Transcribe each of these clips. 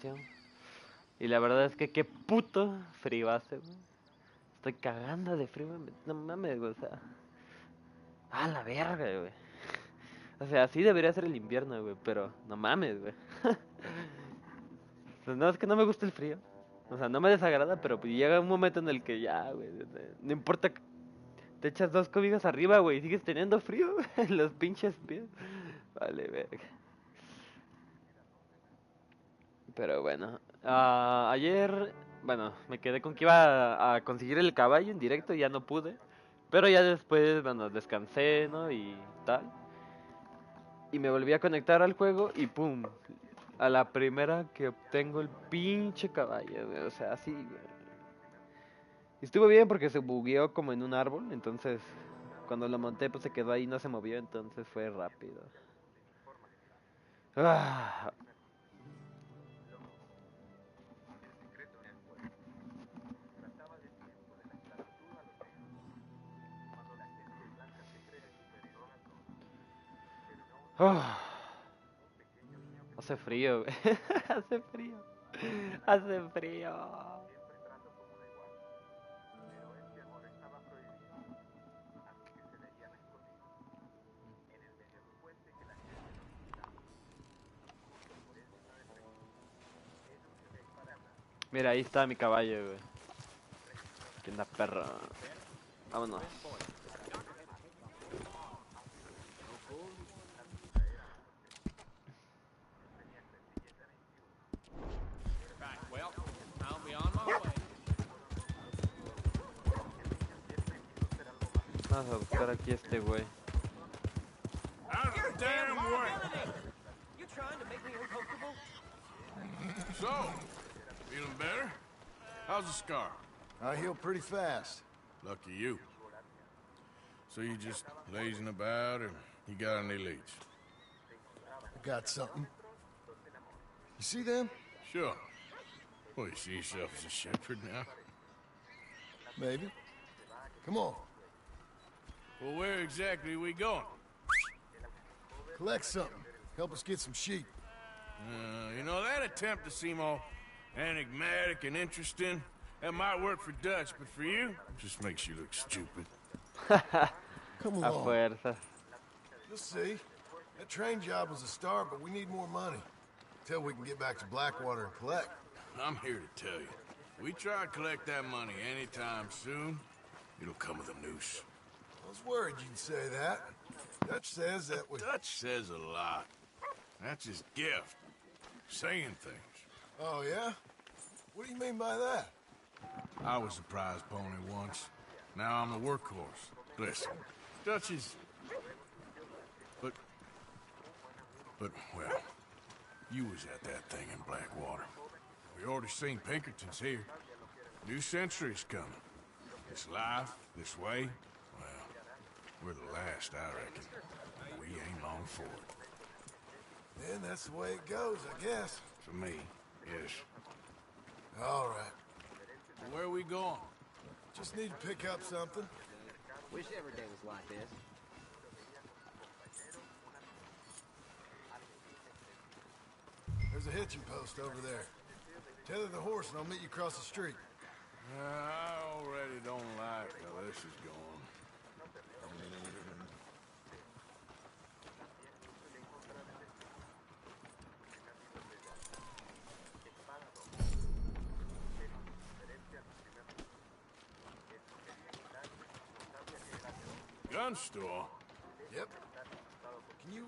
canción. Y la verdad es que qué puto frío hace, güey. Estoy cagando de frío, güey. No mames, güey, o sea. A la verga, güey. O sea, así debería ser el invierno, güey, pero no mames, güey. Pues no, es que no me gusta el frío. O sea, no me desagrada, pero pues llega un momento en el que ya, güey, no importa que te echas 2 cobijas arriba, güey, y sigues teniendo frío, güey, en los pinches pies. Vale, verga. Pero bueno, ayer, bueno, me quedé con que iba a conseguir el caballo en directo y ya no pude. Pero ya después, bueno, descansé, ¿no? Y tal. Y me volví a conectar al juego y pum. A la primera que obtengo el pinche caballo, güey. O sea, así, güey. Y estuvo bien porque se bugueó como en un árbol. Entonces, cuando lo monté, pues se quedó ahí, no se movió. Entonces fue rápido. Ah, ah, hace frío, güey. Hace frío. Hace frío. Mira, ahí está mi caballo, güey. ¿Qué onda, perro? Vámonos. Vamos a buscar aquí a este güey. Out of the damn way! You trying to make me uncomfortable? So, feeling better? How's the scar? I heal pretty fast. Lucky you. So you just lazing about, or you got any leads? I got something. You see them? Sure. Well, you see yourself as a shepherd now? Maybe. Come on. Well, where exactly are we going? Collect something. Help us get some sheep. You know, that attempt to seem all enigmatic and interesting, that might work for Dutch, but for you, it just makes you look stupid. Come A along. fuerza. You'll see. That train job was a start, but we need more money. Till we can get back to Blackwater and collect. I'm here to tell you, we try to collect that money anytime soon, it'll come with a noose. I was worried you'd say that. Dutch says that we... Dutch says a lot. That's his gift. Saying things. Oh, yeah? What do you mean by that? I was a prize pony once. Now I'm a workhorse. Listen, Dutch is... But, well, you was at that thing in Blackwater. We already seen Pinkertons here. New century's coming. This life, this way, well, we're the last, I reckon. We ain't long for it. Then that's the way it goes, I guess. For me, yes. All right. Where are we going? Just need to pick up something. Wish every day was like this. There's a hitching post over there. Tether the horse and I'll meet you across the street. I already don't like how this is going. Gun store? Yep. Can you,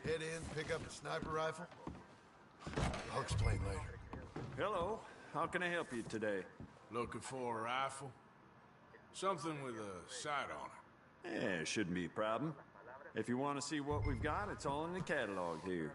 head in, pick up a sniper rifle? I'll explain later. Hello. How can I help you today? Looking for a rifle? Something with a sight on it. Yeah, shouldn't be a problem. If you want to see what we've got, it's all in the catalog here.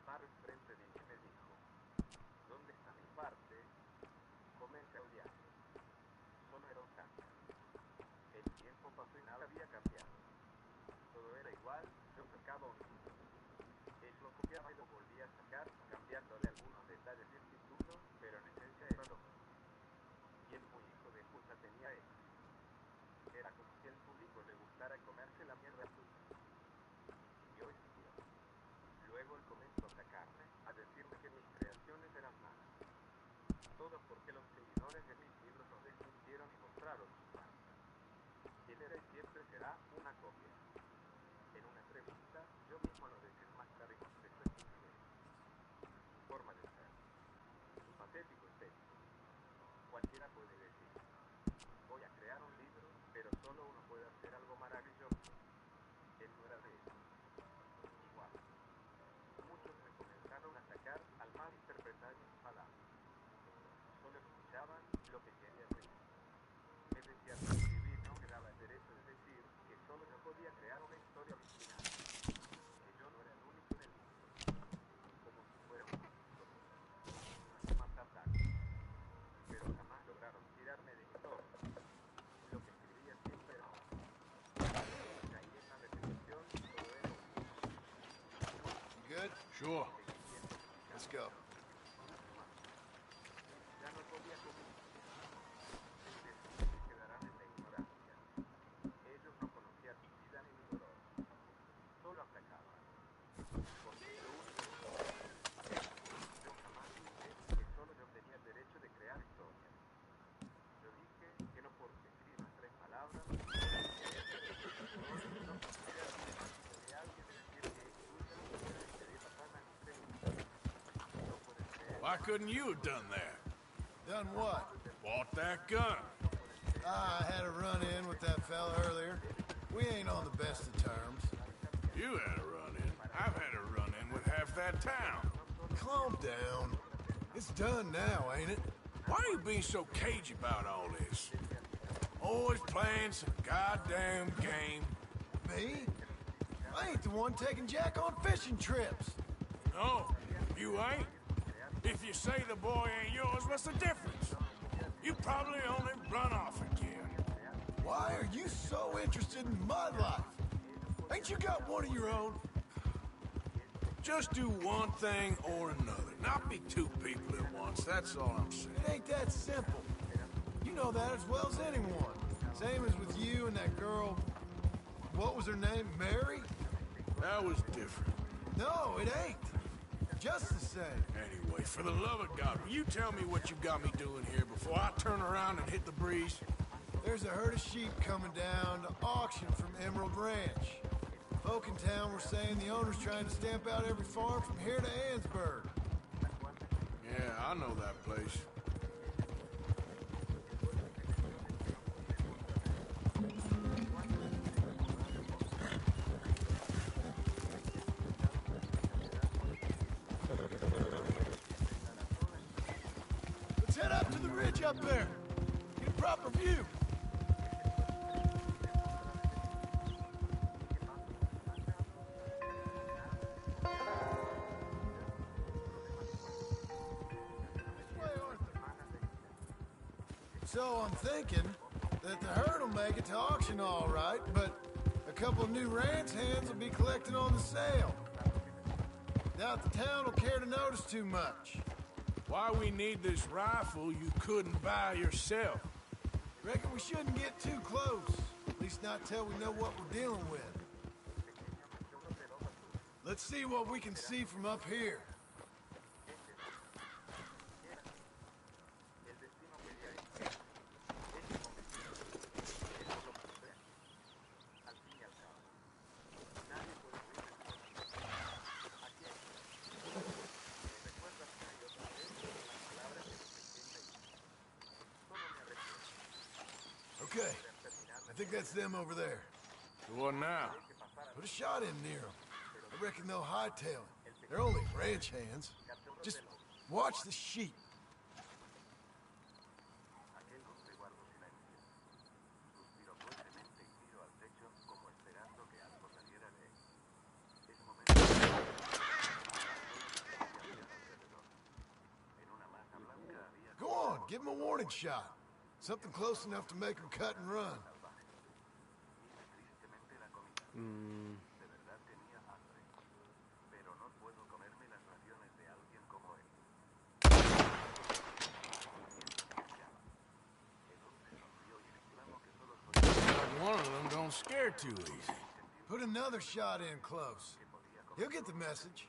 paró enfrente de mí y me dijo, ¿dónde está mi parte? Comencé a odiar. Solo era un cambio. El tiempo pasó y nada había cambiado. Todo era igual, yo sacaba un libro. Él lo copiaba y lo volvía a sacar, cambiándole algunos detalles del título, pero en esencia era lo mismo. Y el muy hijo de puta tenía eso. Era como si al público le gustara comerse la mierda suya. Siguió y siguió. Luego él comenzó a atacarme, a decirme que mis creaciones eran malas. Todo porque los seguidores de mis libros los desmintieron y mostraron su farsa. Él era y siempre será una copia. En una entrevista, yo mismo lo desenmascaré y mostré su estupidez. Su forma de ser. Su patético estético. Cualquiera puede decir, voy a crear un libro, pero solo uno puede hacer algo maravilloso. Él no era de eso. Igual. Muchos me comenzaron a atacar al mal interpretar mis palabras. Solo escuchaban lo que quería decir. Me decían que escribir no me daba el derecho de decir que solo yo podía crear una historia original. Que yo no era el único en el mundo. Como si fuera un único. Más ataques. Pero jamás lograron tirarme de mi torre. Lo que escribía siempre era malo. Caí en la repetición y todo era un You good? Sure. Let's go. ya no podía comunicar. Se quedarán en la ignorancia. Ellos no conocían mi vida ni mi dolor. Solo atacaban. Porque lo único que yo jamás dije que solo yo tenía el derecho de crear historias. Yo dije que no porque escribas 3 palabras, no podía de alguien decir que es tuya y debía pasarme a mi entrevista. No puede ser. Why couldn't you have done that? Done what? Bought that gun. I had a run-in with that fella earlier. We ain't on the best of terms. You had a run-in. I've had a run-in with half that town. Calm down. It's done now, ain't it? Why are you being so cagey about all this? Always playing some goddamn game. Me? I ain't the one taking Jack on fishing trips. No, you ain't. If you say the boy ain't yours, what's the difference? You probably only run off again. Why are you so interested in my life? Ain't you got one of your own? Just do one thing or another. Not be two people at once, that's all I'm saying. It ain't that simple. You know that as well as anyone. Same as with you and that girl. What was her name? Mary? That was different. No, it ain't. Just the same. Anyway, for the love of God, will you tell me what you got me doing here before I turn around and hit the breeze? There's a herd of sheep coming down to auction from Emerald Ranch. Folk in town were saying the owner's trying to stamp out every farm from here to Ansburg. Yeah, I know that place. Let's head up to the ridge up there. Get a proper view. So I'm thinking that the herd will make it to auction all right, but a couple of new ranch hands will be collecting on the sale. Doubt the town will care to notice too much. Why we need this rifle you couldn't buy yourself? Reckon we shouldn't get too close. At least not till we know what we're dealing with. Let's see what we can see from up here. Okay, I think that's them over there. What now? Put a shot in near them. I reckon they'll hightail it. They're only ranch hands. Just watch the sheep. Give him a warning shot. Something close enough to make him cut and run. Mm, One of them don't scare too easy. Put another shot in close. He'll get the message.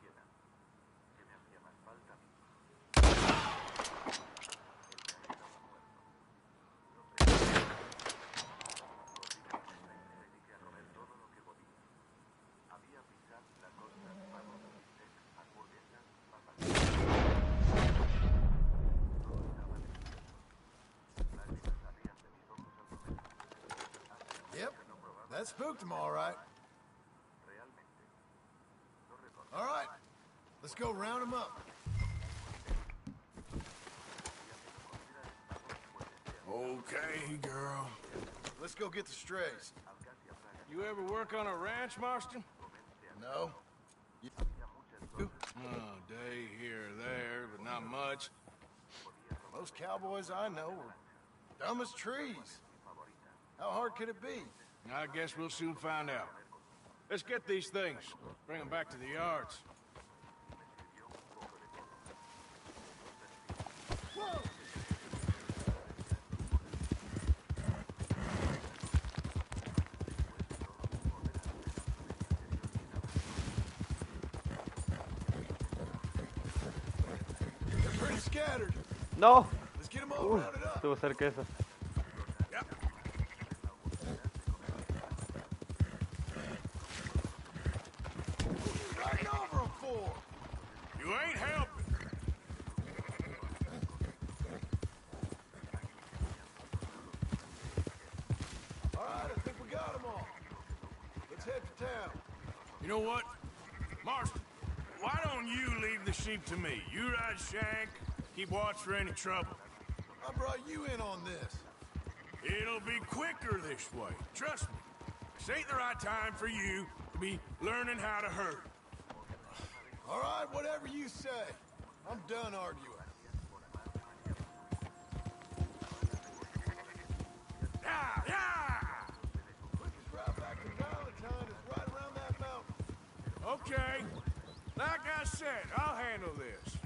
Yep, that spooked him all right. All right, let's go round him up. Okay, girl. Let's go get the strays. You ever work on a ranch, Marston? No? Oh, day here or there, but not much. Most cowboys I know are dumb as trees. How hard could it be? I guess we'll soon find out. Let's get these things. Bring them back to the yards. Whoa! They're pretty scattered. ¡No! Let's get them all rounded up. Estuvo cerca esa. Yep. Right over them for. You ain't helping. All right, I think we got them all. Let's head to town. You know what? Marston, why don't you leave the sheep to me? You ride Shank, keep watch for any trouble. I brought you in on this. It'll be quicker this way. Trust me. This ain't the right time for you to be learning how to herd. All right, whatever you say. I'm done arguing. Yeah, yeah! Quickest route back to Valentine is right around that mountain. Okay. Like I said, I'll handle this.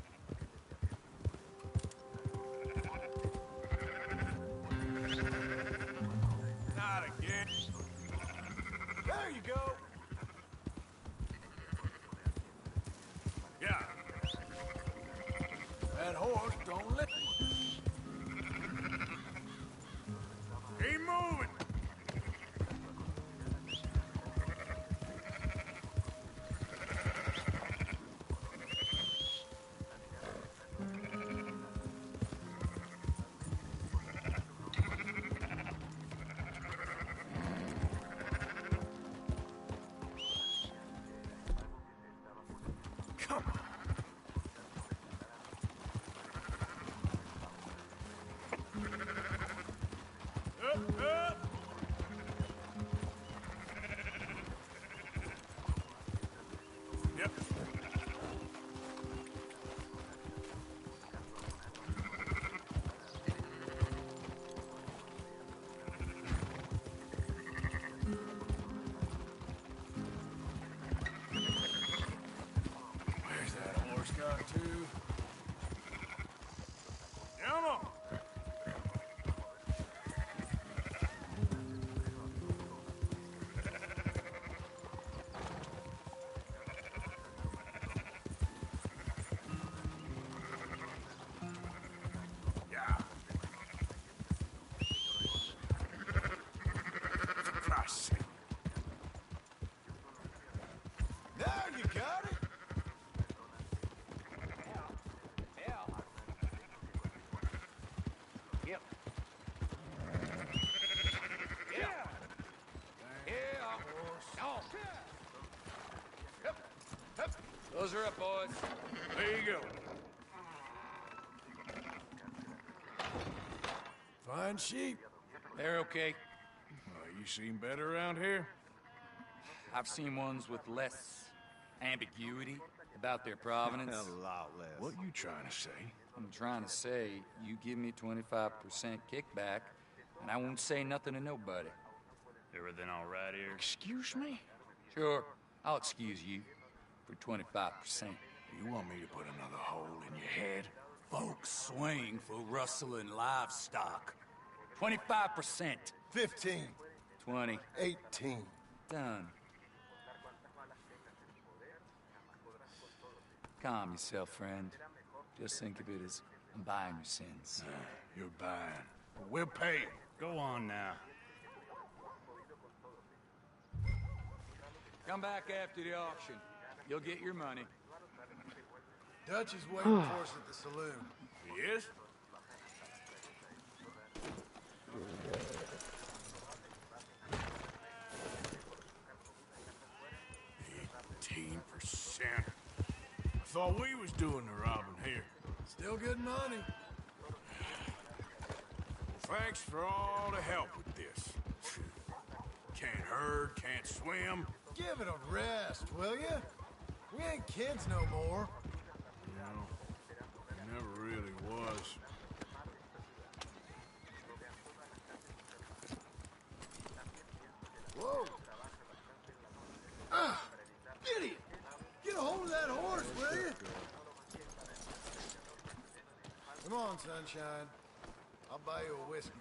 Not again. There you go. Yeah. That horse don't let. Keep moving. Come on. Up, up. Yep. Where's that horse gone to? Come on. Yeah. For Christ's sake. Now you got it. Yep. Yeah. Yeah. Oh. Those are up, boys. There you go. Fine sheep. They're okay. You seem better around here. I've seen ones with less ambiguity about their provenance. What you trying to say? I'm trying to say, you give me 25% kickback, and I won't say nothing to nobody. Everything all right here? Excuse me? Sure, I'll excuse you for 25%. You want me to put another hole in your head? Folks swing for rustling livestock. 25%. 15. 20. 18. Done. Calm yourself, friend. Just think of it as I'm buying your sins. You're buying. We'll pay. Go on now. Come back after the auction. You'll get your money. Dutch is waiting for us at the saloon. He is? I thought we was doing the robbing here. Still good money. Well, thanks for all the help with this. Can't herd, can't swim. Give it a rest, will ya? We ain't kids no more. You know, it never really was. Whoa! Idiot! Get a hold of that horse, will you? Come on, sunshine. I'll buy you a whiskey.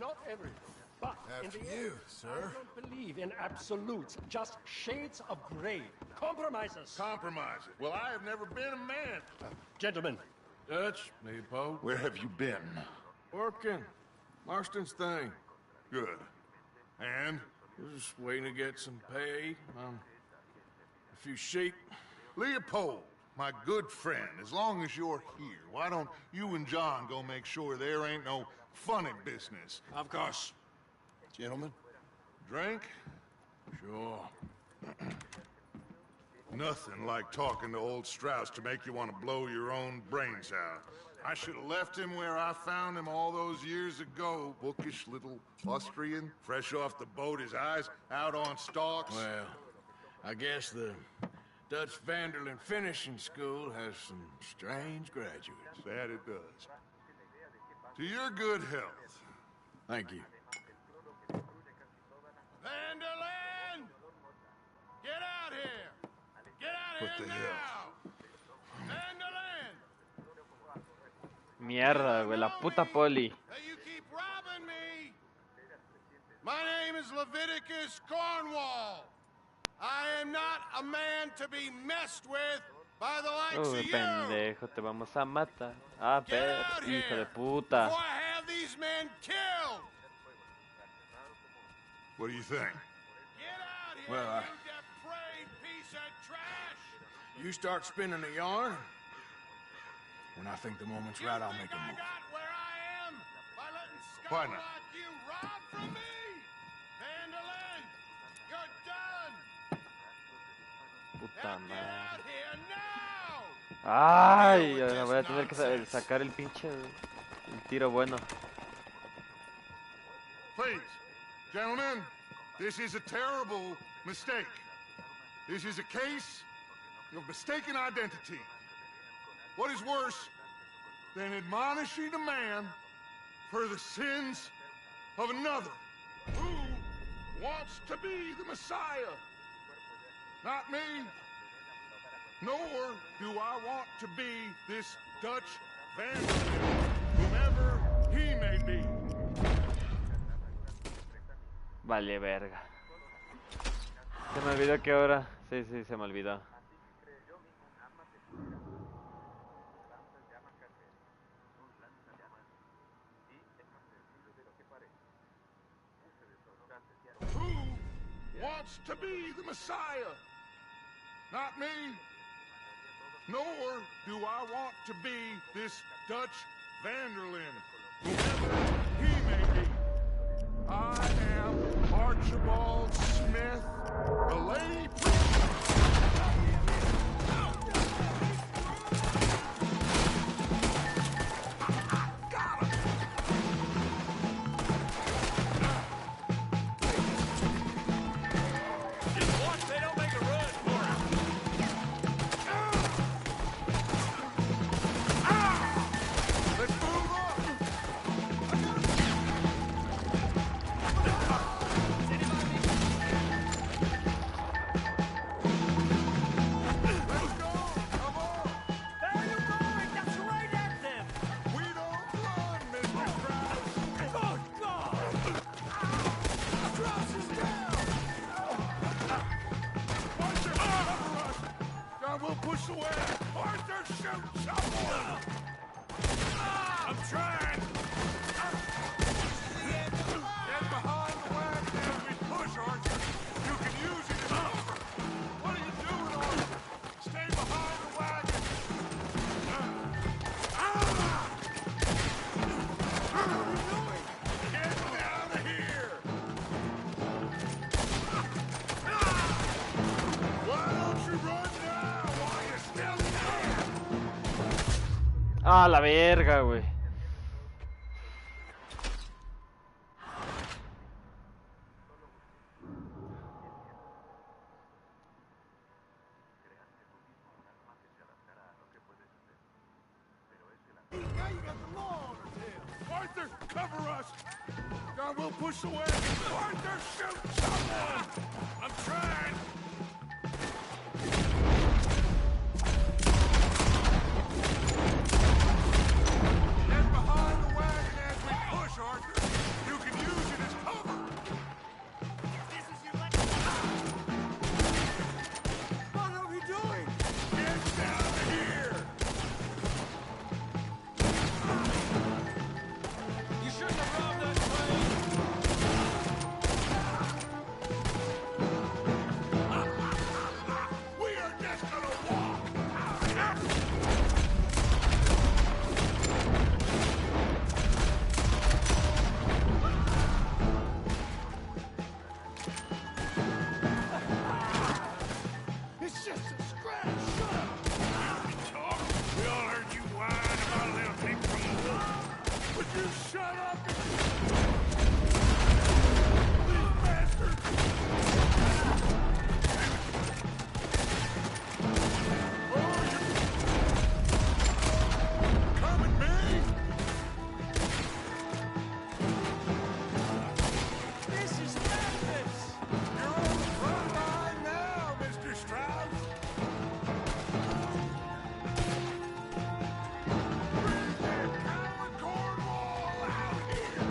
Not everything, but After in the you, end, sir. I don't believe in absolutes, just shades of gray. Compromises. Compromise it. Well, I have never been a man. Gentlemen, Dutch, Leopold. Where have you been? Working. Marston's thing. Good. And? Just waiting to get some pay on a few sheep. Leopold, my good friend, as long as you're here, why don't you and John go make sure there ain't no funny business? Of course. Gentlemen, drink? Sure. Nothing like talking to old Strauss to make you want to blow your own brains out. I should have left him where I found him all those years ago. Bookish little Austrian, fresh off the boat, his eyes out on stalks. Well, I guess the Dutch Vanderlyn Finishing School has some strange graduates. That it does. To your good health. Thank you. Vanderlyn! Get out here! Get out What here the now! hell? Vanderlyn! Mierda, güey, la puta poli. Hey, you keep robbing me! My name is Leviticus Cornwall. I am not a man to be messed with by the likes of you! Pendejo, te vamos a matar. Ah, Get perro, out hijo de here puta. before I have these men killed! What do you think? Get out here, Well, you depraved piece of trash! You start spinning the yarn. When I think the moment's right, I'll make a I move. got where I am by letting Why scum not? like you rob from me! Vanderlyn, you're done! Puta Now get madre. out here now! Ay, ahora voy a tener que sacar el pinche el tiro bueno. Please, gentlemen, this is a terrible mistake. This is a case of mistaken identity. What is worse than admonishing a man for the sins of another who wants to be the Messiah? Not me, nor do I want to be this Dutch Vanderlyn, whomever he may be. Vale, verga. Se me olvidó que ahora. Sí, sí, se me olvidó. Who wants to be the Messiah? Not me, nor do I want to be this Dutch Vanderlyn, whoever he may be. I am Archibald Smith, the lay preacher. Just watch they don't make a run for it. Ah, la verga, güey. Arthur, cover us! God, we'll push away! Arthur, shoot someone! I'm trying! Get behind the wagon as we push, Arthur! You can use it as cover! What are we doing? Get down here! You shouldn't have robbed that train. We are just gonna walk! It's just a scratch! Shut up! Talk. We all heard you whine about a little thing from the wolf. Would you shut up? These bastards! Oh, you come at me? This is madness! You're on the front line now, Mr. Strauss! Bring that coward Cornwall out here!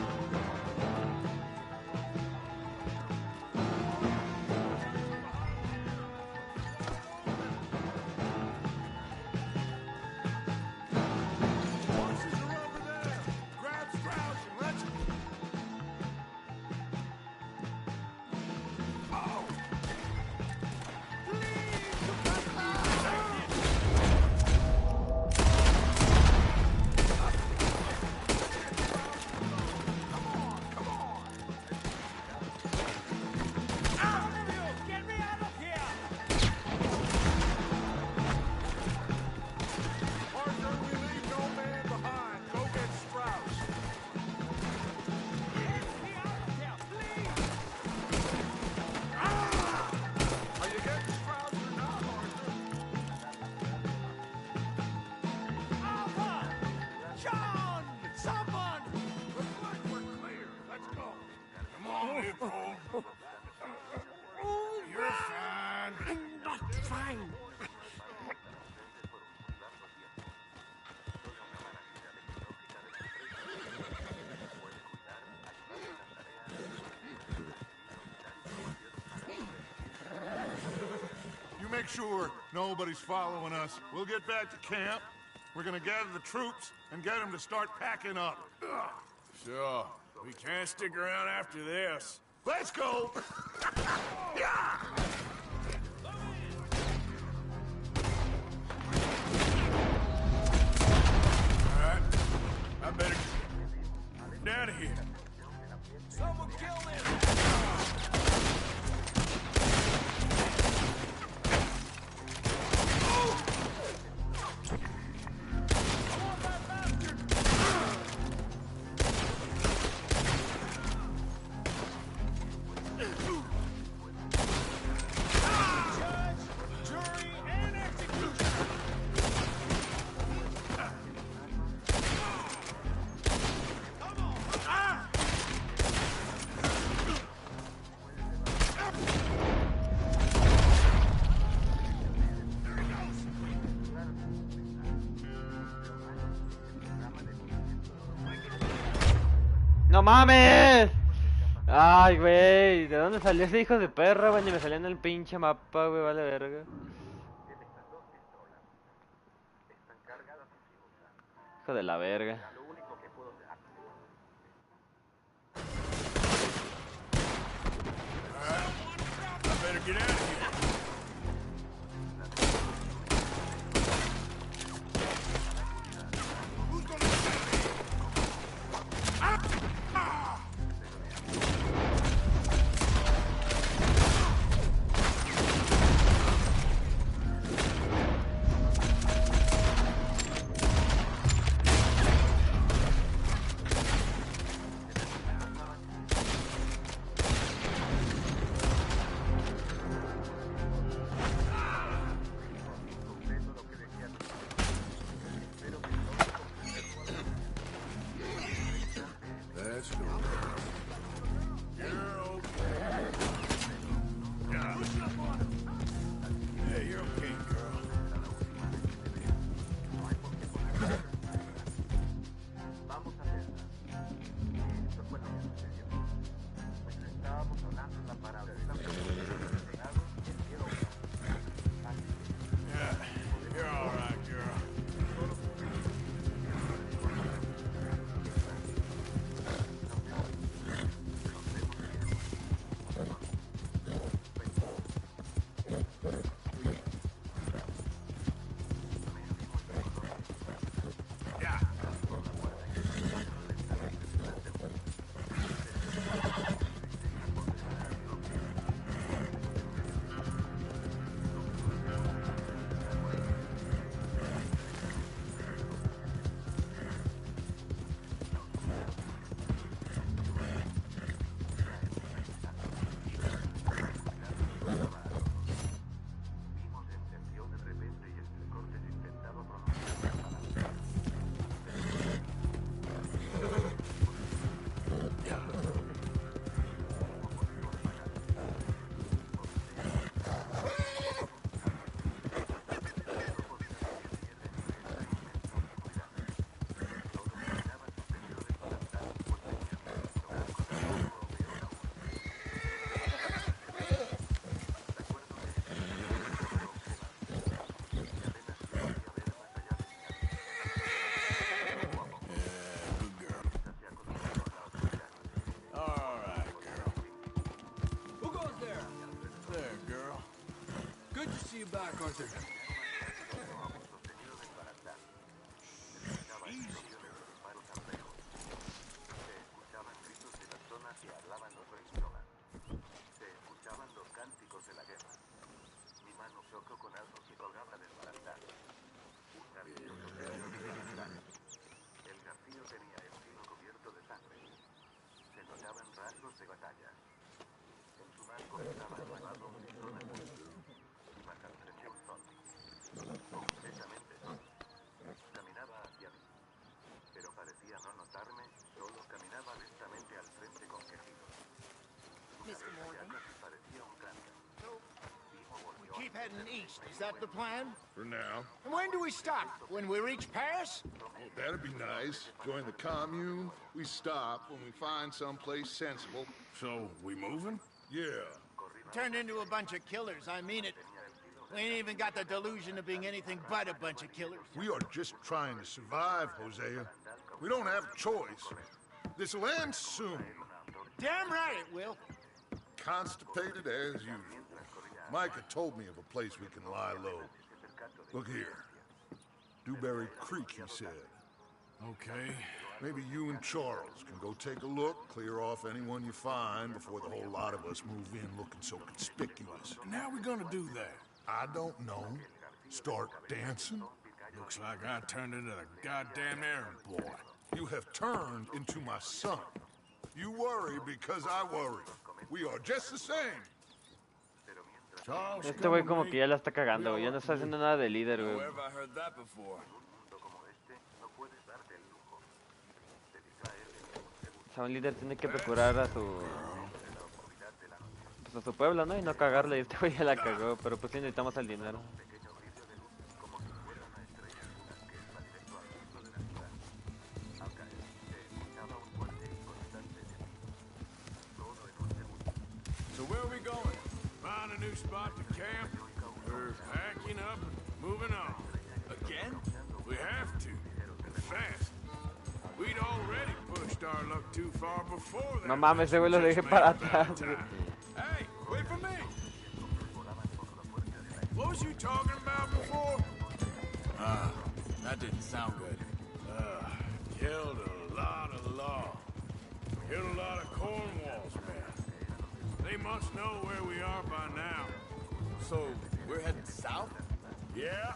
Horses are over there! Grab Strauss and let's... Oh! Get me out of here! Arthur, we leave no man behind. Go get Strauss. Get me out of here, please! Are you getting Strauss or not, Arthur? Alpha! John! Someone! We're clear. Let's go. Come on, Leopold. You're fine. I'm not fine. You make sure nobody's following us. We'll get back to camp. We're gonna gather the troops and get them to start packing up. Sure. We can't stick around after this. Let's go! All right. I better get out of here. Someone kill him! Judge, jury, and executioner! Come on! Ah! ¡No mames! Ay, güey, ¿de dónde salió ese hijo de perra, güey? Ni me salió en el pinche mapa, güey, vale verga. Hijo de la verga. All right. I better get out of here. Who's gonna stay? back, Arthur. Keep heading east. Is that the plan? For now. And when do we stop? When we reach Paris? Oh, that'd be nice. Join the commune. We stop when we find someplace sensible. So, we moving? Yeah. Turned into a bunch of killers, I mean it. We ain't even got the delusion of being anything but a bunch of killers. We are just trying to survive, Hosea. We don't have a choice. This'll end soon. Damn right it will. Constipated as usual. Micah told me of a place we can lie low. Look here. Dewberry Creek, he said. Okay. Maybe you and Charles can go take a look, clear off anyone you find before the whole lot of us move in looking so conspicuous. And how are we gonna do that? I don't know. Start dancing? Looks like I turned into the goddamn errand boy. You have turned into my son. You worry because I worry. We are just the same. Charles, Este güey como que ya la está cagando, güey. Ya no está haciendo nada de líder, güey. Where have I heard that before? O sea, un líder tiene que procurar a su... Pues a su pueblo, ¿no? Y no cagarle. Y este güey ya la cagó, pero pues sí necesitamos el dinero. So where are we going? Find a new spot to camp. We're packing up and moving on. Again? We have to. And fast. We'd already pushed our luck too far before that. No mames, ese güey lo dejé para atrás, güey. Hey, wait for me! What was you talking about before? That didn't sound good. Killed a lot of law. Killed a lot of Cornwall's men. They must know where we are by now. So, we're heading south? Yeah.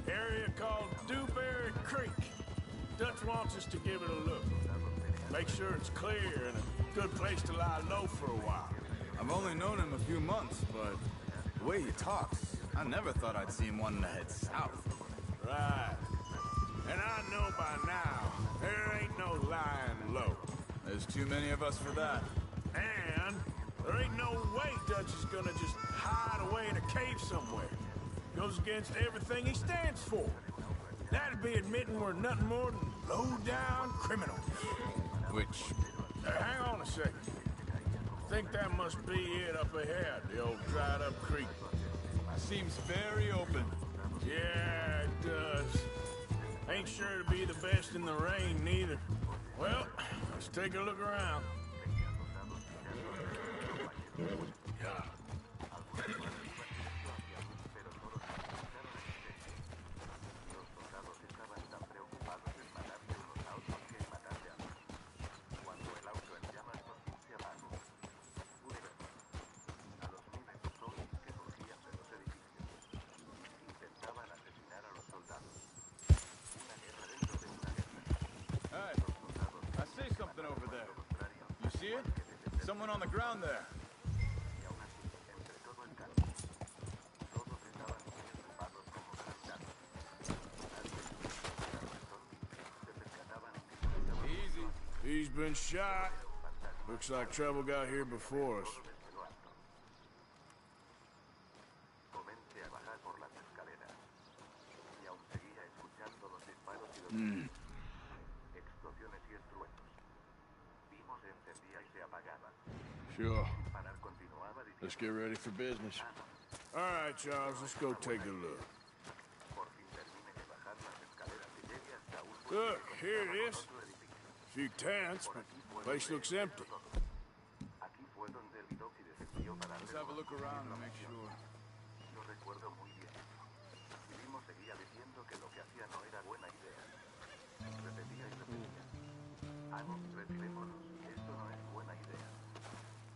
Area called Dewberry Creek. Dutch wants us to give it a look. Make sure it's clear and a good place to lie low for a while. I've only known him a few months, but the way he talks, I never thought I'd see him wanting to head south. Right. And I know by now, there ain't no lying low. There's too many of us for that. And there ain't no way Dutch is gonna just hide away in a cave somewhere. Goes against everything he stands for. That'd be admitting we're nothing more than low-down criminals. Which... Hang on a second. I think that must be it up ahead, the old dried-up creek. seems very open. Yeah, it does. Ain't sure to be the best in the rain, neither. Well, let's take a look around. Someone on the ground there. Easy. He's been shot. Looks like trouble got here before us. Sure. Let's get ready for business. All right, Charles, let's go take a look. Look, here it is. A few tents, but the place looks empty. Let's have a look around to make sure. recuerdo muy bien. Y Vimo seguía diciendo que lo que hacía no era buena idea. Repetía y repetía. Amos, retirémonos. Esto no es buena idea.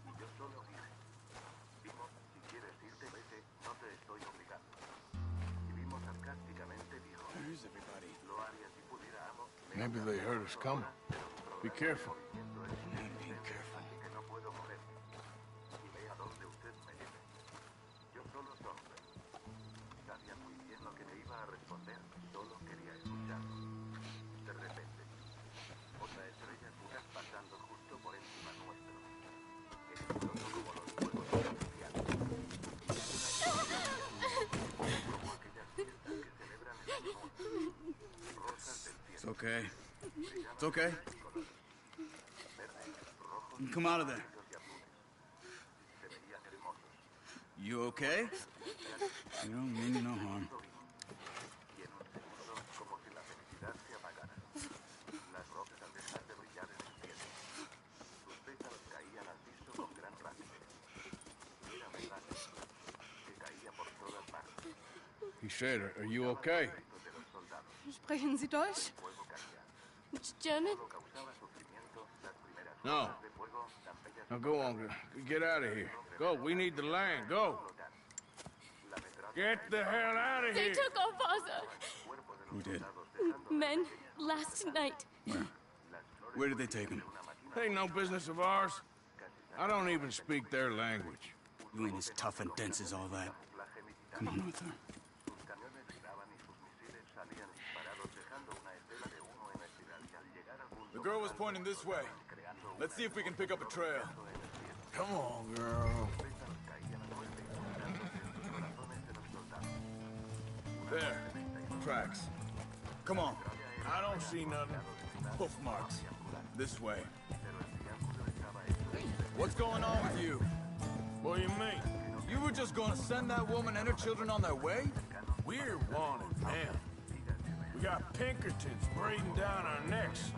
Y yo solo dije, Vimo, si quieres irte, vete, no te estoy obligando. Y Vimo sarcásticamente dijo, lo haría si pudiera, Amos. Maybe they heard us coming. Be careful. Be careful. Así que no puedo moverme. Y vea dónde usted me lleve. Yo solo sonreí. Sabía muy bien lo que le iba a responder. Solo quería escucharlo. De repente, otra estrella fugaz pasando justo por encima nuestro. Exitoso como los fuegos artificiales. Como aquellas fiestas que celebran el año nuevo. Rosas del cielo. It's okay. It's okay. Come out of there. You okay? You don't mean no harm. Y en un segundo, como si la felicidad se apagara. Las rocas al dejar de brillar en el cielo. Sus pétalos caían al piso con gran rapidez. Y era verdad que caía por todas partes. He said, are you okay? De los soldados. Sprechen Sie Deutsch? Fuego caía. German? Solo causaba sufrimiento las primeras No. horas de fuego tan bellas. Now go on. Get out of here. Go. We need the land. Go. Get the hell out of They here. took our father. Who did? Men, last night. Where? Where did they take him? Ain't no business of ours. I don't even speak their language. You ain't as tough and dense as all that. Come on, Arthur. Sus camiones giraban y sus misiles salían disparados dejando una estela de humo en el ciudad. Y al llegar al punto The girl was pointing this way. Let's see if we can pick up a trail. Come on, girl. There. Tracks. Come on. I don't see nothing. Hoof marks. This way. What's going on with you? What do you mean? You were just gonna send that woman and her children on their way? We're wanted, man. We got Pinkertons breathing down our necks.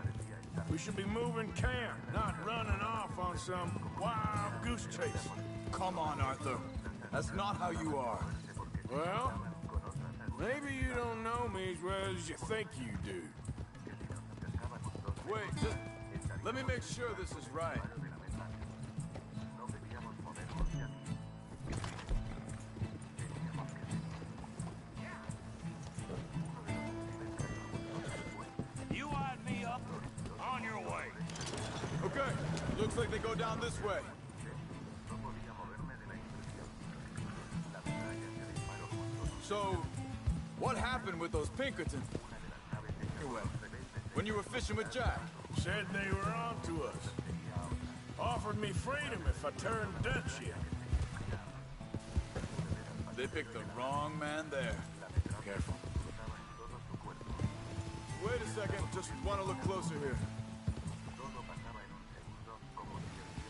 We should be moving camp, not running off on some wild goose chase. Come on, Arthur. That's not how you are. Well, maybe you don't know me as well as you think you do. Wait, just let me make sure this is right. You eyed me up. On your way. Okay, looks like they go down this way. So, what happened with those Pinkertons? Anyway, when you were fishing with Jack? Said they were on to us. Offered me freedom if I turned Dutch yet. They picked the wrong man there. Careful. Wait a second, just want to look closer here.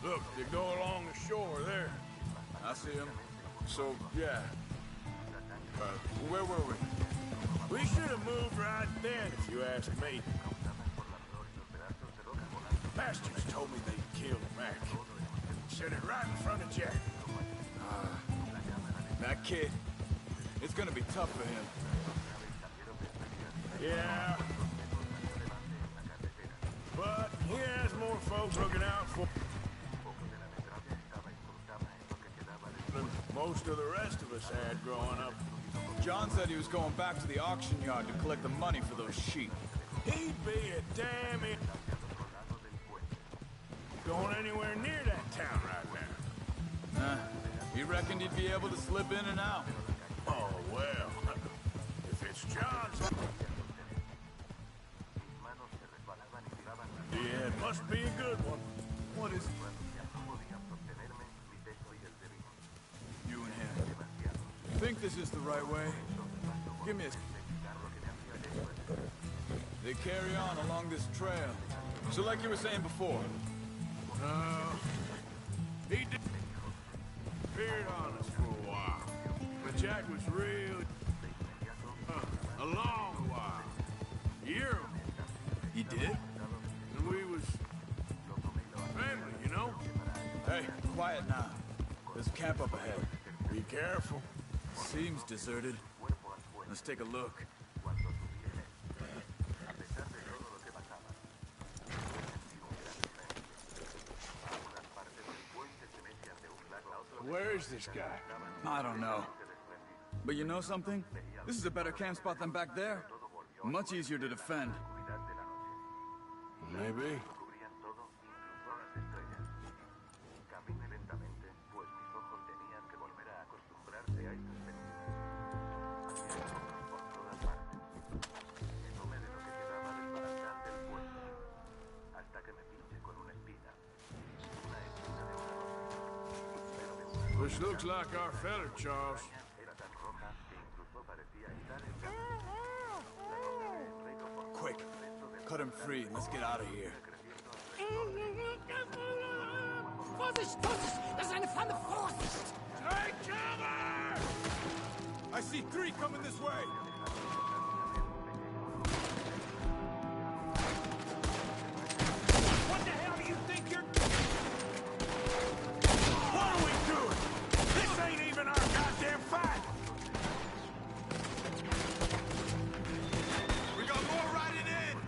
Look, they go along the shore there. I see him. So, yeah. Where were we? We should have moved right then, if you ask me. Bastards told me they'd killed Mac. Said it right in front of Jack. That kid, it's gonna be tough for him. Yeah. But he has more folks looking out for than most of the rest of us had growing up. John said he was going back to the auction yard to collect the money for those sheep. He'd be a damn it going anywhere near that town right now. He reckoned he'd be able to slip in and out. Oh, well. If it's John's... Yeah, it must be a good one. What is it? You and him. Think this is the right way? Give me a... They carry on along this trail. So like you were saying before. He disappeared on us for a while. But Jack was real... a long while. Year. He did? And we was... family, you know? Hey, quiet now. There's a camp up ahead. Be careful. Seems deserted. Let's take a look. Where is this guy? I don't know. But you know something? This is a better camp spot than back there. Much easier to defend. Maybe. This looks like our fella, Charles. Quick, cut him free and let's get out of here. Vorsicht, Vorsicht! Das ist eine Pfanne! Vorsicht! Take cover! I see 3 coming this way. What the hell do you think you're... What are we doing? This ain't even our goddamn fight! We got more riding in.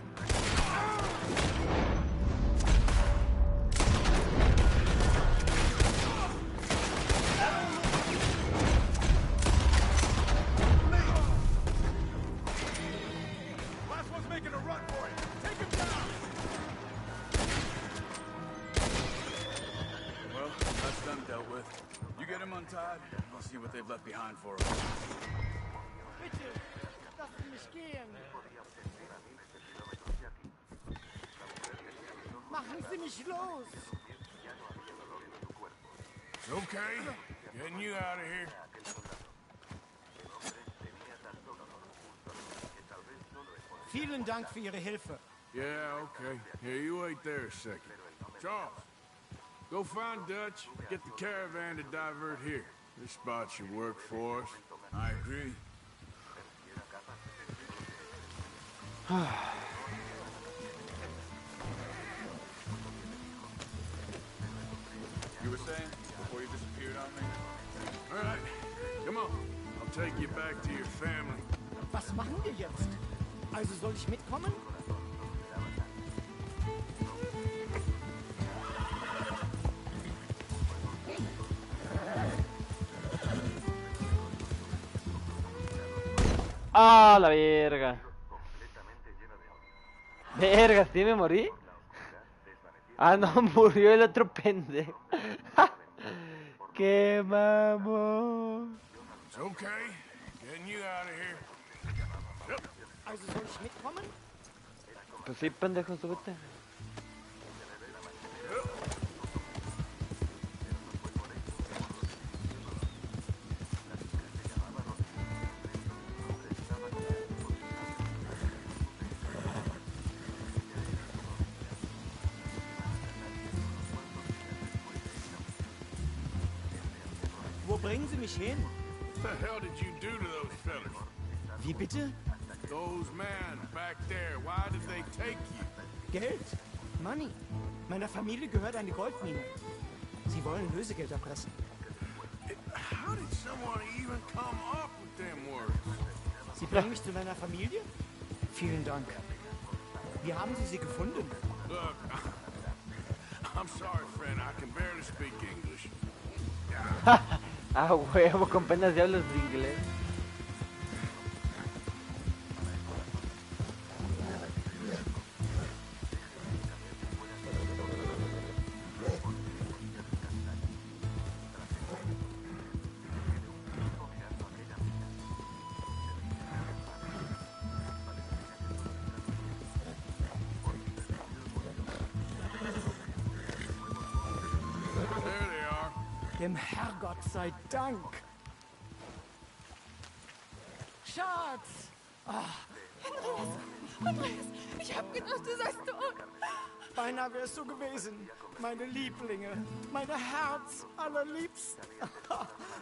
Last one's making a run for it. Take him down! Well, that's them dealt with. You get him untied, and I'll see what they've left behind for us. Bitte, lassen mich gehen. Machen Sie mich los. It's okay. Getting you out of here. Vielen Dank für Ihre Hilfe. Yeah, okay. Here, you wait there a second. Charles, go find Dutch, get the caravan to divert here. This spot should work for us. I agree. You were saying before you disappeared on me? All right, come on. I'll take you back to your family. Was machen wir jetzt? Also soll ich mitkommen? ¡Ah, la verga! Verga, ¿sí me morí? Ah, no, murió el otro pendejo. ¡Qué mamón! It's okay. Getting you out of here. Also soll ich mitkommen? Pues sí, pendejo, súbete. Wo bringen Sie mich hin? What the hell did you do to those fellas? Wie bitte? Those men back there, why did they take you? Geld. Money. Meiner Familie gehört eine Goldmine. Sie wollen Lösegeld erpressen. How did someone even come up with them words? Sie bringen mich zu meiner Familie? Vielen Dank. Wie haben Sie sie gefunden? Look, I'm sorry, friend. I can barely speak English. Ah, huevo, con penas de hablas de inglés. There they are. Dem Herrgott sei Dank. Schatz! Andreas, ich hab gedacht, du seist tot. Beinahe wärst du gewesen. Meine Lieblinge. Meine Herz allerliebsten.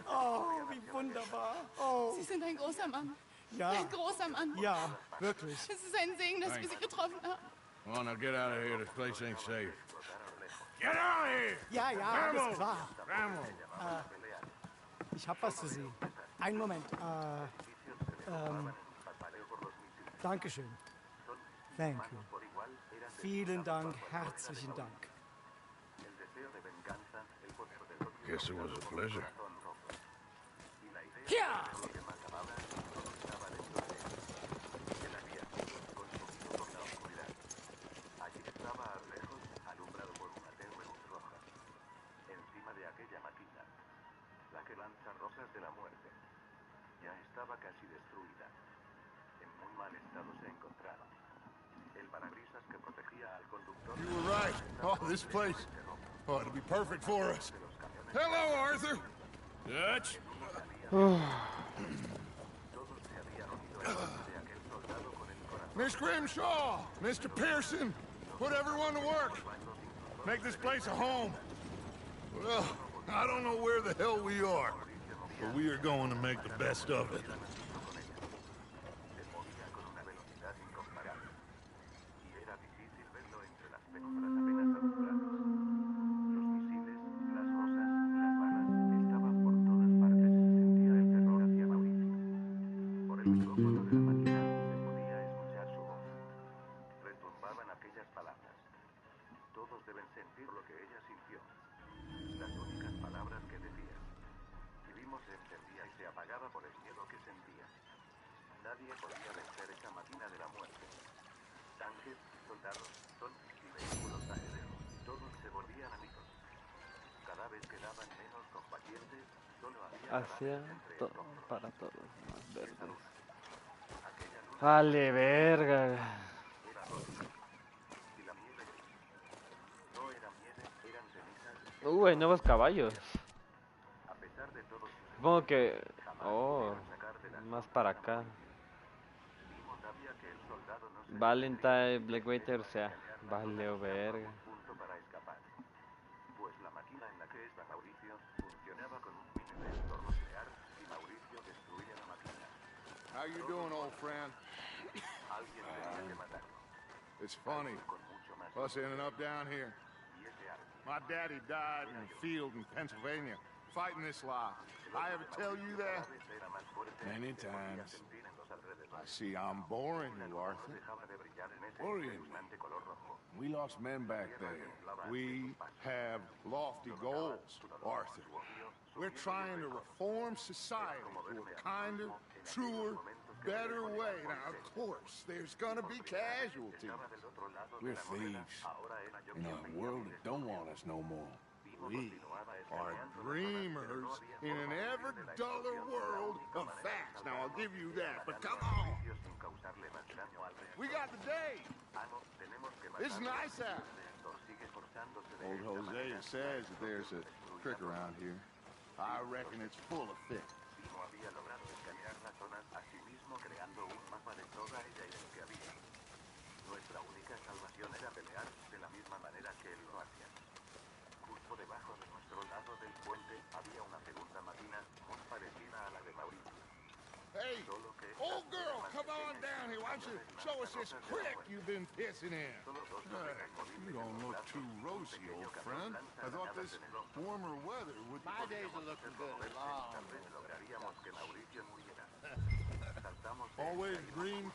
Oh, wie wunderbar. Oh, Sie sind ein großer Mann. ja. Ein großer Mann. Ja, wirklich. Es ist ein Segen, dass wir Sie getroffen haben. Come on, now get out of here. This place ain't safe. Get out of here! Ja, ja, alles klar. Vamos! Ich hab was für Sie. Einen Moment. Dankeschön. Thank you. Vielen Dank, herzlichen Dank. Guess it was a pleasure. Ja! Rosas de la muerte. Ya estaba casi destruida. En muy mal estado se encontraba. El parabrisas que protegía al conductor. You were right. Oh, this place. Oh, it'll be perfect for us. Hello, Arthur. Dutch? Miss Grimshaw, Mr. Pearson, put everyone to work. Make this place a home. Well, I don't know where the hell we are, but we are going to make the best of it. Nadie podía vencer esa máquina de la muerte. Tanques, soldados, y vehículos aéreos, todos se volvían amigos. Cada vez quedaban menos combatientes, solo había hacia para todos más verdes. Vale, verga. Hay nuevos caballos. Supongo que... Oh, más para acá. Valentine, Blackwater, o sea, vale o verga. Pues la máquina en la que está Mauricio funcionaba con un mini de entorno nuclear y Mauricio destruía la máquina. How you doing, old friend? Alguien tenía que matarlo. It's funny, us ending up down here. My daddy died in a field in Pennsylvania, fighting this lot. I ever tell you that? Many times. I see I'm boring you, Arthur. Worrying me. We lost men back there. We have lofty goals, Arthur. We're trying to reform society to a kinder, truer, better way. Now, of course, there's gonna be casualties. We're thieves in a world that don't want us no more. We are dreamers in an ever duller world of facts. Now, I'll give you that, but come on. We got the day. It's nice out. Old Hosea says that there's a creek around here. I reckon it's full of fish. Nuestra única salvación era pelear de la misma manera que él lo hacía. Justo debajo de nuestro lado del puente había una segunda máquina muy parecida a la de Mauricio. Hey, old girl, come on down here. Why don't you show us this creek you've been pissing in? You don't look too rosy, old friend. I thought this warmer weather would... My days are looking good. Long. Always green.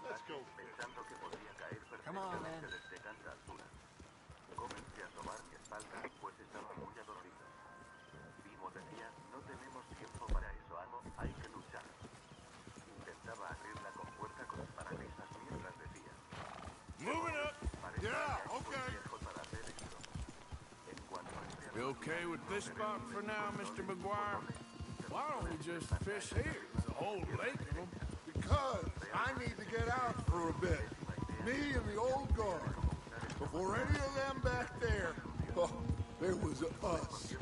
Let's go. Come on, man. Comencé a sobar mi espalda, pues estaba muy adolorido. Vimo decía, no tenemos tiempo para eso, amo, hay que luchar. Intentaba abrir la compuerta con el parabrisas mientras decía. Moving up! Yeah, okay. You okay with this spot for now, Mr. McGuire? Why don't we just fish here? There's a whole lake of them. Because I need to get out for a bit. Me and the old guard. Before any of them back there, oh, there was us.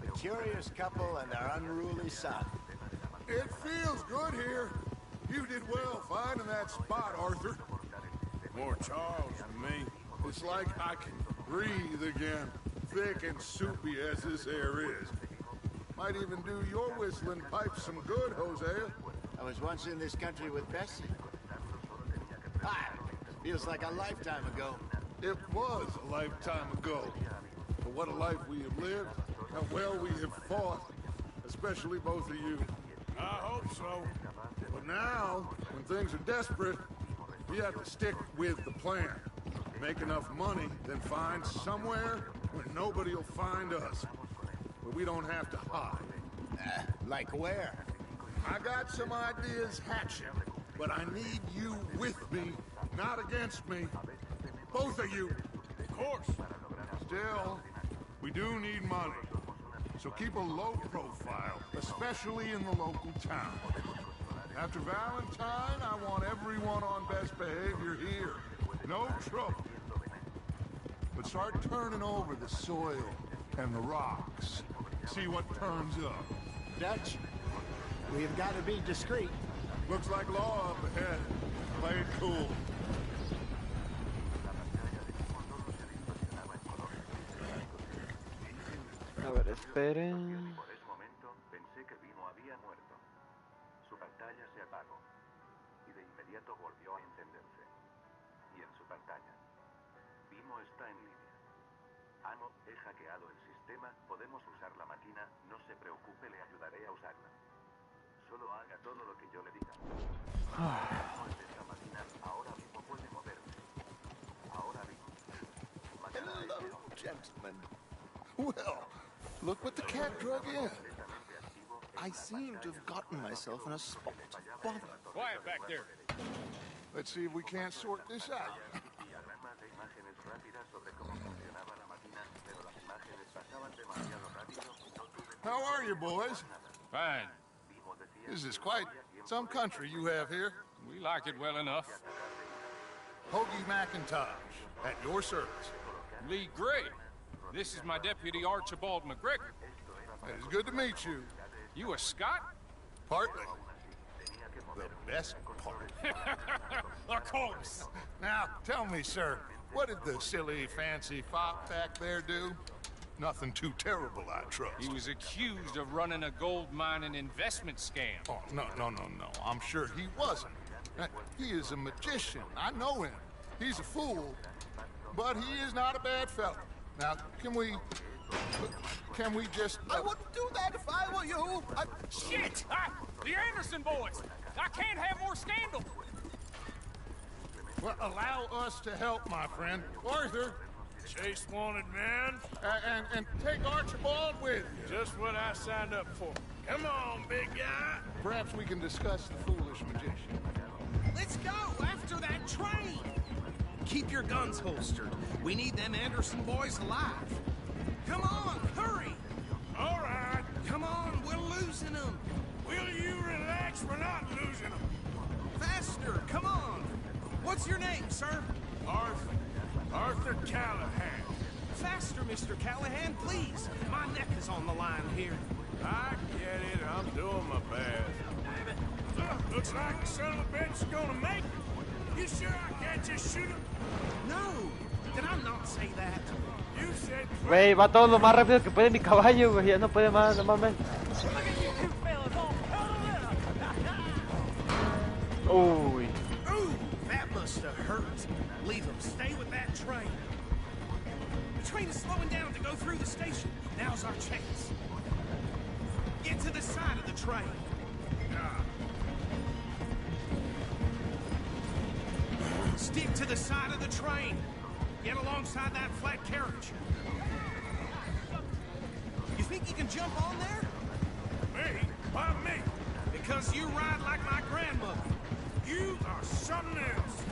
A curious couple and their unruly son. It feels good here. You did well finding that spot, Arthur. More Charles than me. It's like I can breathe again, thick and soupy as this air is. Might even do your whistling pipes some good, Hosea. I was once in this country with Bessie. Ah, feels like a lifetime ago. It was a lifetime ago. for what a life we have lived, how well we have fought, especially both of you. I hope so. But now, when things are desperate, we have to stick with the plan. Make enough money, then find somewhere where nobody will find us. Where we don't have to hide. Like where? I got some ideas hatching, but I need you with me, not against me. Both of you. Of course. Still, we do need money. So keep a low profile, especially in the local town. After Valentine, I want everyone on best behavior here. No trouble. But start turning over the soil and the rocks. See what turns up. Dutch, we've got to be discreet. Looks like law up ahead. Play it cool. A ver, esperen. Por ese momento pensé que Vimo había muerto. Su pantalla se apagó y de inmediato volvió a encenderse. Y en su pantalla, Vimo está en línea. Amo, he hackeado el sistema, podemos usar la máquina, no se preocupe, le ayudaré a usarla. Solo haga todo lo que yo le diga. Esta máquina ahora mismo puede moverse. Ahora mismo. Hello, gentlemen. Well, look what the cat drug in. I seem to have gotten myself in a spot of bother. Quiet back there. Let's see if we can't sort this out. How are you, boys? Fine. This is quite some country you have here. We like it well enough. Hoagie McIntosh, at your service. Lee Gray. This is my deputy Archibald McGregor. It is good to meet you. You a Scot? Partly. The best part. Of course. Now, tell me, sir, what did the silly, fancy fop back there do? Nothing too terrible, I trust. He was accused of running a gold mining investment scam. Oh, no. I'm sure he wasn't. He is a magician. I know him. He's a fool, but he is not a bad fellow. Now, can we just... I wouldn't do that if I were you. Shit! The Anderson boys! I can't have more scandal! Well, allow us to help, my friend. Arthur. Chase wanted man. And take Archibald with you. Just what I signed up for. Come on, big guy. Perhaps we can discuss the foolish magician. Let's go after that train. Keep your guns holstered. We need them Anderson boys alive. Come on, hurry. All right. Come on, we're losing them. Will you relax? We're not losing them. Faster, come on. What's your name, sir? Arthur Callahan. Faster, Mr. Callahan, please. My neck is on the line here. I get it. I'm doing my best. Looks like the son of a bitch is gonna make it. You sure I can't just shoot him? No, did I not say that? You said... Güey, va todo lo más rápido que puede mi caballo, güey. Ya no puede más, no mames. Uy. Ooh, that must have hurt. Leave them. Stay with that train. The train is slowing down to go through the station. Now's our chance. Get to the side of the train. Stick to the side of the train. Get alongside that flat carriage. You think you can jump on there? Me? Why me? Because you ride like my grandmother. You are something else.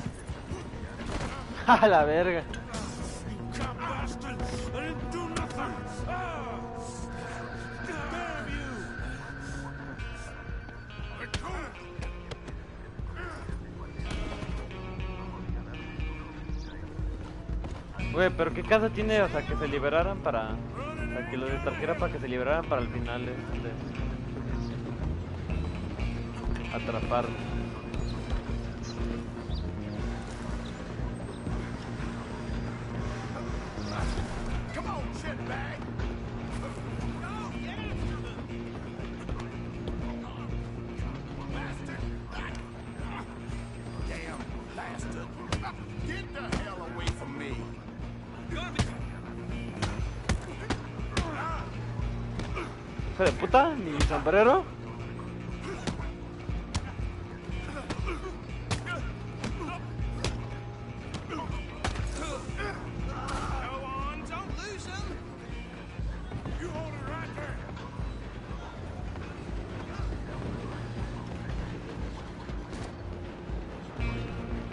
A la verga. You cop bastard! I didn't do nothing! Ah! Damn you! Güey, pero qué caso tiene, o sea, que se liberaran para... O sea, que lo distrajera para que se liberaran para al final de atraparlo. Come on, shitbag. Damn bastard. Get the hell away from me. Hijo de puta, mi sombrero.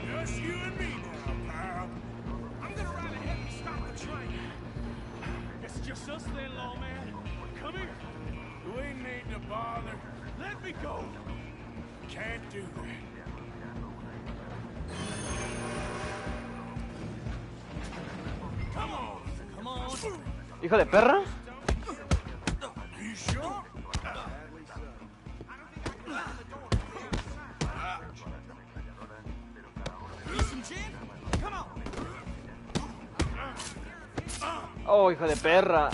Just you and me now, pal. I'm gonna ride ahead and stop the train. It's just us then, lawman. Come here. We need to bother. Let me go. Can't do that. Come on. Come on. Hijo de perra. You sure? Need some gin? Come on. Oh, hijo de perra.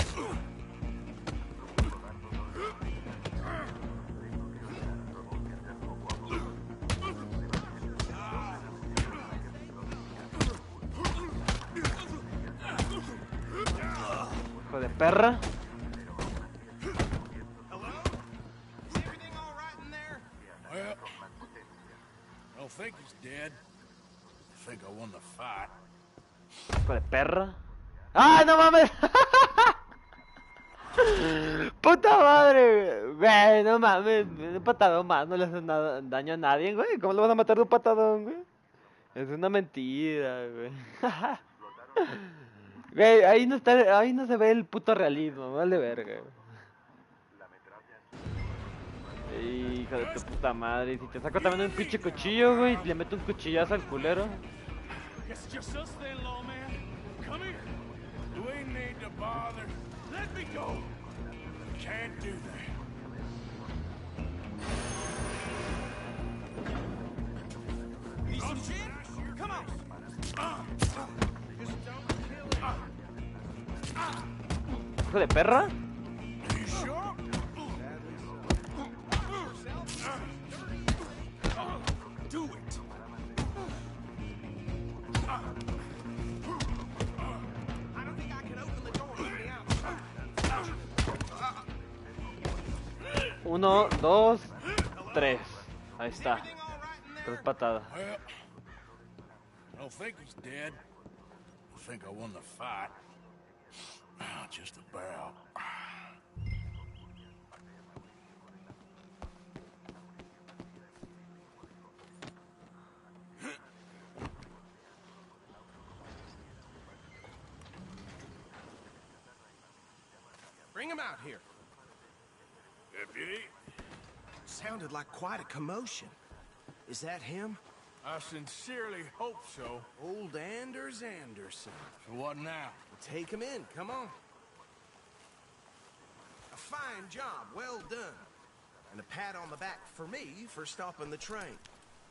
Hijo de perra. Hello? Is everything all right in there? Well, I don't think he's dead. I think I won the fight. Hijo de perra. ¡Ah, no mames! ¡Puta madre! Güey, no mames. Un patadón más no le hace nada, daño a nadie, güey. ¿Cómo lo vas a matar de un patadón, güey? Es una mentira, güey. Güey, ahí no se ve el puto realismo, vale verga. Hijo de tu puta madre. Si te saco también un pinche cuchillo, güey, y le meto un cuchillazo al culero. It's just us then, lawman. Come here. We need to bother. Let me go. Can't do that. Need some gin? Come on. Just don't kill it. Hijo de perra. You sure? Do it. I don't think I can open the door from the outside. 1, 2, 3. Ahí está. 3 patadas. Well, I don't think he's dead. I think I won the fight. Just about. Bring him out here. Deputy, Sounded like quite a commotion. Is that him? I sincerely hope so. Old Anders Anderson. So what now? Take him in, come on. A fine job, well done. And a pat on the back for me for stopping the train.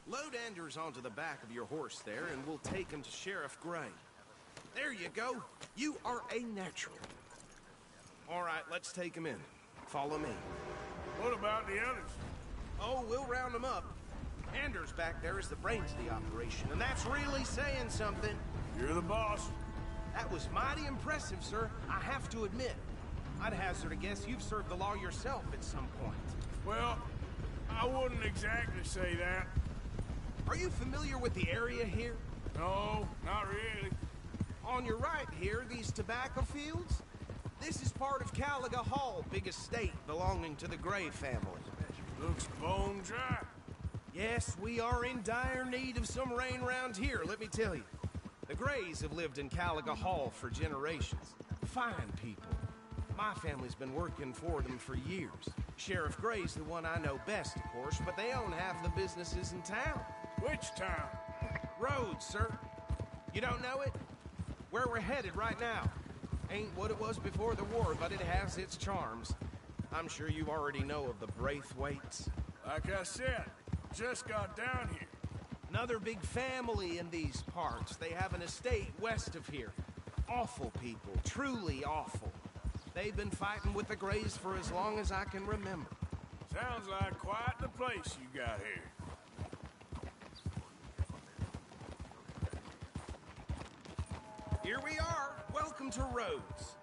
Load Anders onto the back of your horse there, and we'll take him to Sheriff Gray. There you go. You are a natural. All right, let's take him in. Follow me. What about the others? Oh, we'll round them up. Anders back there is the brains of the operation, and that's really saying something. You're the boss. That was mighty impressive, sir. I have to admit. I'd hazard a guess you've served the law yourself at some point. Well, I wouldn't exactly say that. Are you familiar with the area here? No, not really. On your right here, these tobacco fields? This is part of Caliga Hall, big estate belonging to the Gray family. Looks bone dry. Yes, we are in dire need of some rain round here, let me tell you. The Grays have lived in Caliga Hall for generations. Fine people. My family's been working for them for years. Sheriff Gray's the one I know best, of course, but they own half the businesses in town. Which town? Rhodes, sir. You don't know it? Where we're headed right now. Ain't what it was before the war, but it has its charms. I'm sure you already know of the Braithwaites. Like I said, just got down here. Another big family in these parts. They have an estate west of here. Awful people, truly awful. They've been fighting with the Grays for as long as I can remember. Sounds like quite the place you got here. Here we are. Welcome to Rhodes.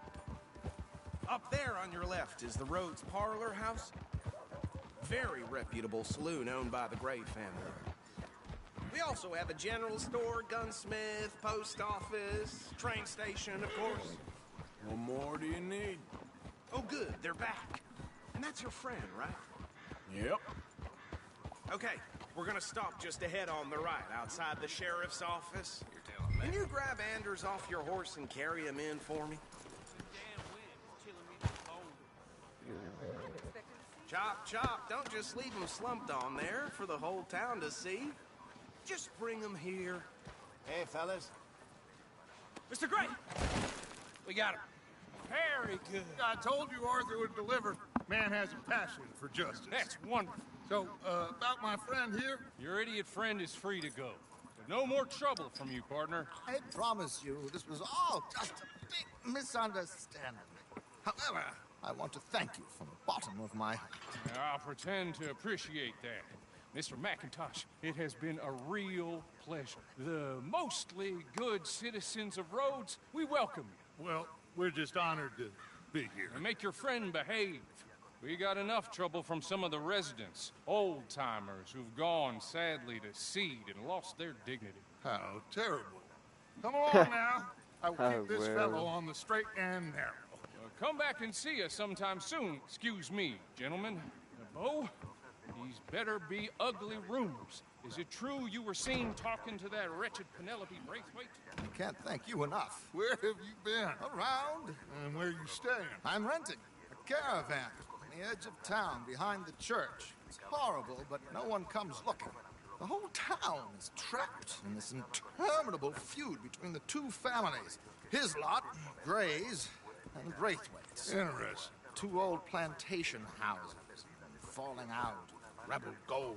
Up there on your left is the Rhodes Parlor House. Very reputable saloon owned by the Gray family. We also have a general store, gunsmith, post office, train station, of course. What more do you need? Oh, good, they're back. And that's your friend, right? Yep. Okay, we're gonna stop just ahead on the right, outside the sheriff's office. Can you grab Anders off your horse and carry him in for me? Chop, chop, don't just leave him slumped on there for the whole town to see. Just bring him here. Hey, fellas. Mr. Gray! We got him. Very good. I told you Arthur would deliver. Man has a passion for justice. That's wonderful. So, about my friend here? Your idiot friend is free to go. There's no more trouble from you, partner. I promise you, this was all just a big misunderstanding. However, I want to thank you from the bottom of my heart. I'll pretend to appreciate that. Mr. McIntosh, it has been a real pleasure. The mostly good citizens of Rhodes, we welcome you. Well, we're just honored to be here. And make your friend behave. We got enough trouble from some of the residents, old-timers who've gone, sadly, to seed and lost their dignity. How terrible. Come along now. I will keep this fellow on the straight and narrow. Come back and see us sometime soon. Excuse me, gentlemen. Bo, these better be ugly rumors. Is it true you were seen talking to that wretched Penelope Braithwaite? I can't thank you enough. Where have you been? Around. And where are you staying? I'm renting a caravan on the edge of town behind the church. It's horrible, but no one comes looking. The whole town is trapped in this interminable feud between the two families. His lot, Gray's, and the Braithwaites. Interesting. Two old plantation houses, falling out, rebel gold,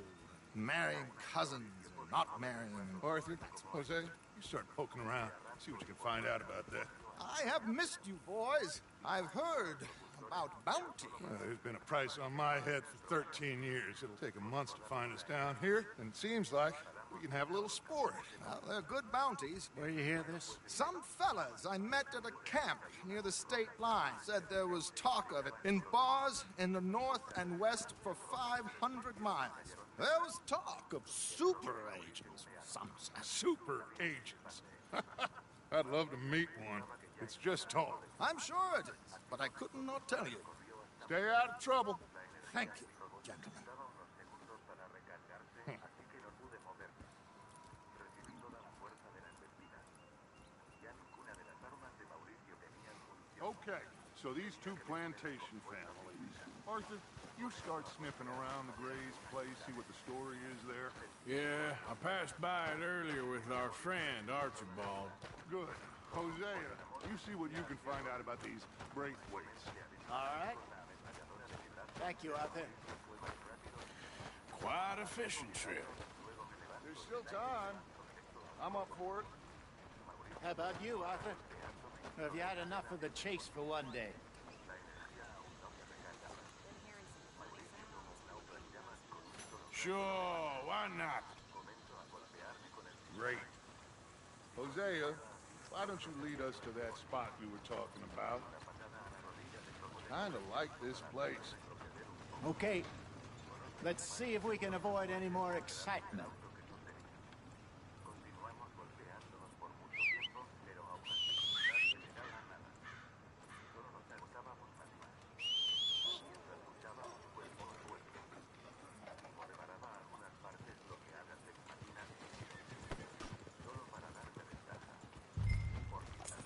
marrying cousins, and not marrying. Arthur, Jose, you start poking around. See what you can find out about that. I have missed you, boys. I've heard about bounty. Well, there's been a price on my head for 13 years. It'll take a month to find us down here, and it seems like we can have a little sport. Well, they're good bounties. Where you hear this? Some fellas I met at a camp near the state line said there was talk of it in bars in the north and west for 500 miles. There was talk of super agents, some said. Super agents. I'd love to meet one. It's just talk. I'm sure it is, but I couldn't not tell you. Stay out of trouble. Thank you, gentlemen. Okay, so these two plantation families. Arthur, you start sniffing around the Gray's place, see what the story is there. Yeah, I passed by it earlier with our friend, Archibald. Good. Hosea, you see what you can find out about these Braithwaites. All right. Thank you, Arthur. Quite a fishing trip. There's still time. I'm up for it. How about you, Arthur? Have you had enough of the chase for one day? Sure, why not? Great. Hosea, why don't you lead us to that spot you were talking about? Kinda like this place. Okay. Let's see if we can avoid any more excitement.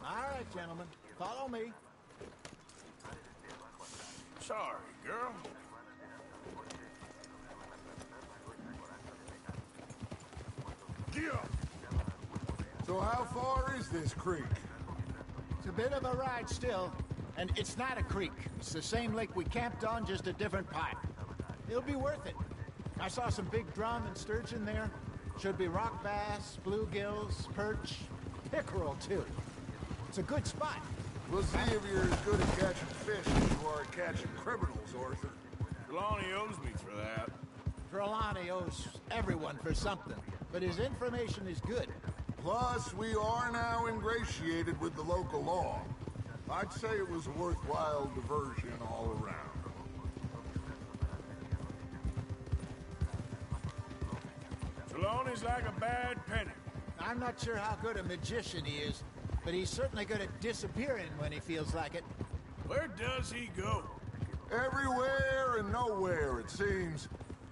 All right, gentlemen. Follow me. Sorry, girl. Get up! So how far is this creek? It's a bit of a ride still, and it's not a creek. It's the same lake we camped on, just a different part. It'll be worth it. I saw some big drum and sturgeon there. Should be rock bass, bluegills, perch, pickerel, too. It's a good spot. We'll see if you're as good at catching fish as you are at catching criminals, Arthur. Trelawney owes me for that. Trelawney owes everyone for something, but his information is good. Plus, we are now ingratiated with the local law. I'd say it was a worthwhile diversion all around. Trelawney's like a bad penny. I'm not sure how good a magician he is, but he's certainly good at disappearing when he feels like it. Where does he go? Everywhere and nowhere, it seems.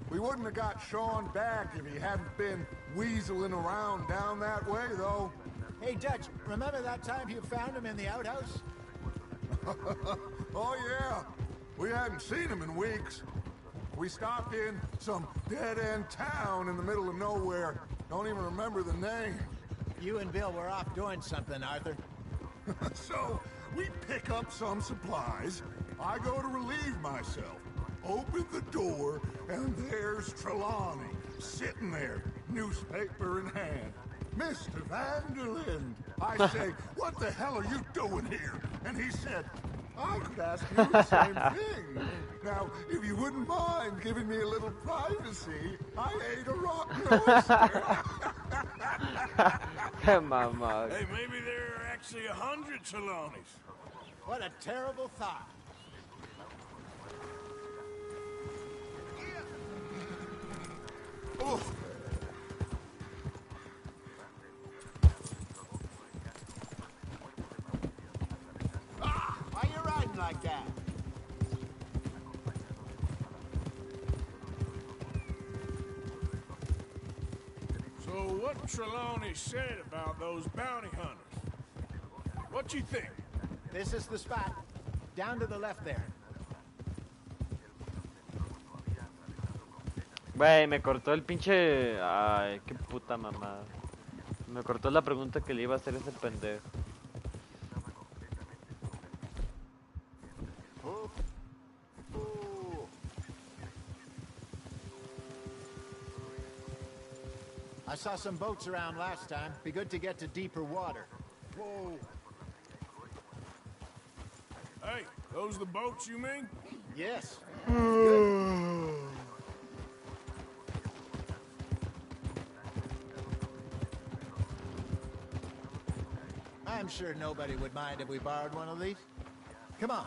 We wouldn't have got Sean back if he hadn't been weaseling around down that way, though. Hey, Dutch, remember that time you found him in the outhouse? Oh, yeah. We hadn't seen him in weeks. We stopped in some dead-end town in the middle of nowhere. Don't even remember the name. You and Bill were off doing something, Arthur. So, we pick up some supplies. I go to relieve myself. Open the door, and there's Trelawney, sitting there, newspaper in hand. Mr. Vanderlyn. I say, what the hell are you doing here? And he said, I could ask you the same thing. Now, if you wouldn't mind giving me a little privacy, I ate a rotten oyster. Mamá. Hey, maybe there are actually 100 Trelawneys. What a terrible thought. Oof. Why you riding like that? So what Trelawney said about those bounty hunters? What you think? This is the spot. Down to the left there. Güey, me cortó el pinche... Ay, qué puta mamada. Me cortó la pregunta que le iba a hacer ese pendejo. I saw some boats around last time. Be good to get to deeper water. Whoa. Hey, those the boats you mean? Yes. I'm sure nobody would mind if we borrowed one of these. Come on.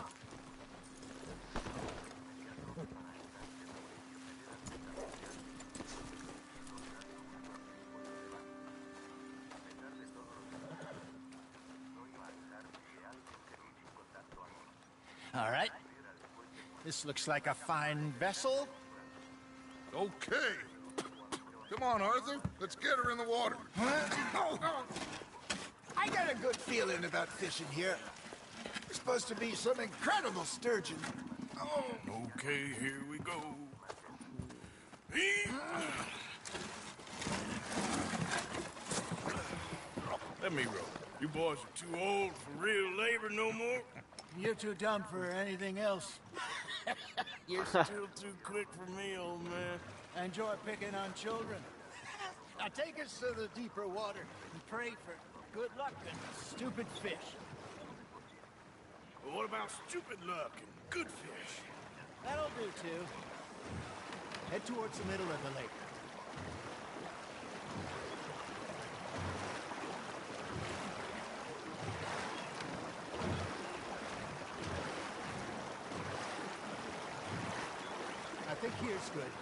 All right. This looks like a fine vessel. Okay. Come on, Arthur. Let's get her in the water. I got a good feeling about fishing here. There's supposed to be some incredible sturgeon. Oh. Okay, here we go. Let me row. You boys are too old for real labor no more. You're too dumb for anything else. You're still too quick for me, old man. Enjoy picking on children. Now take us to the deeper water and pray for good luck and stupid fish. But what about stupid luck and good fish? That'll do, too. Head towards the middle of the lake. I think here's good.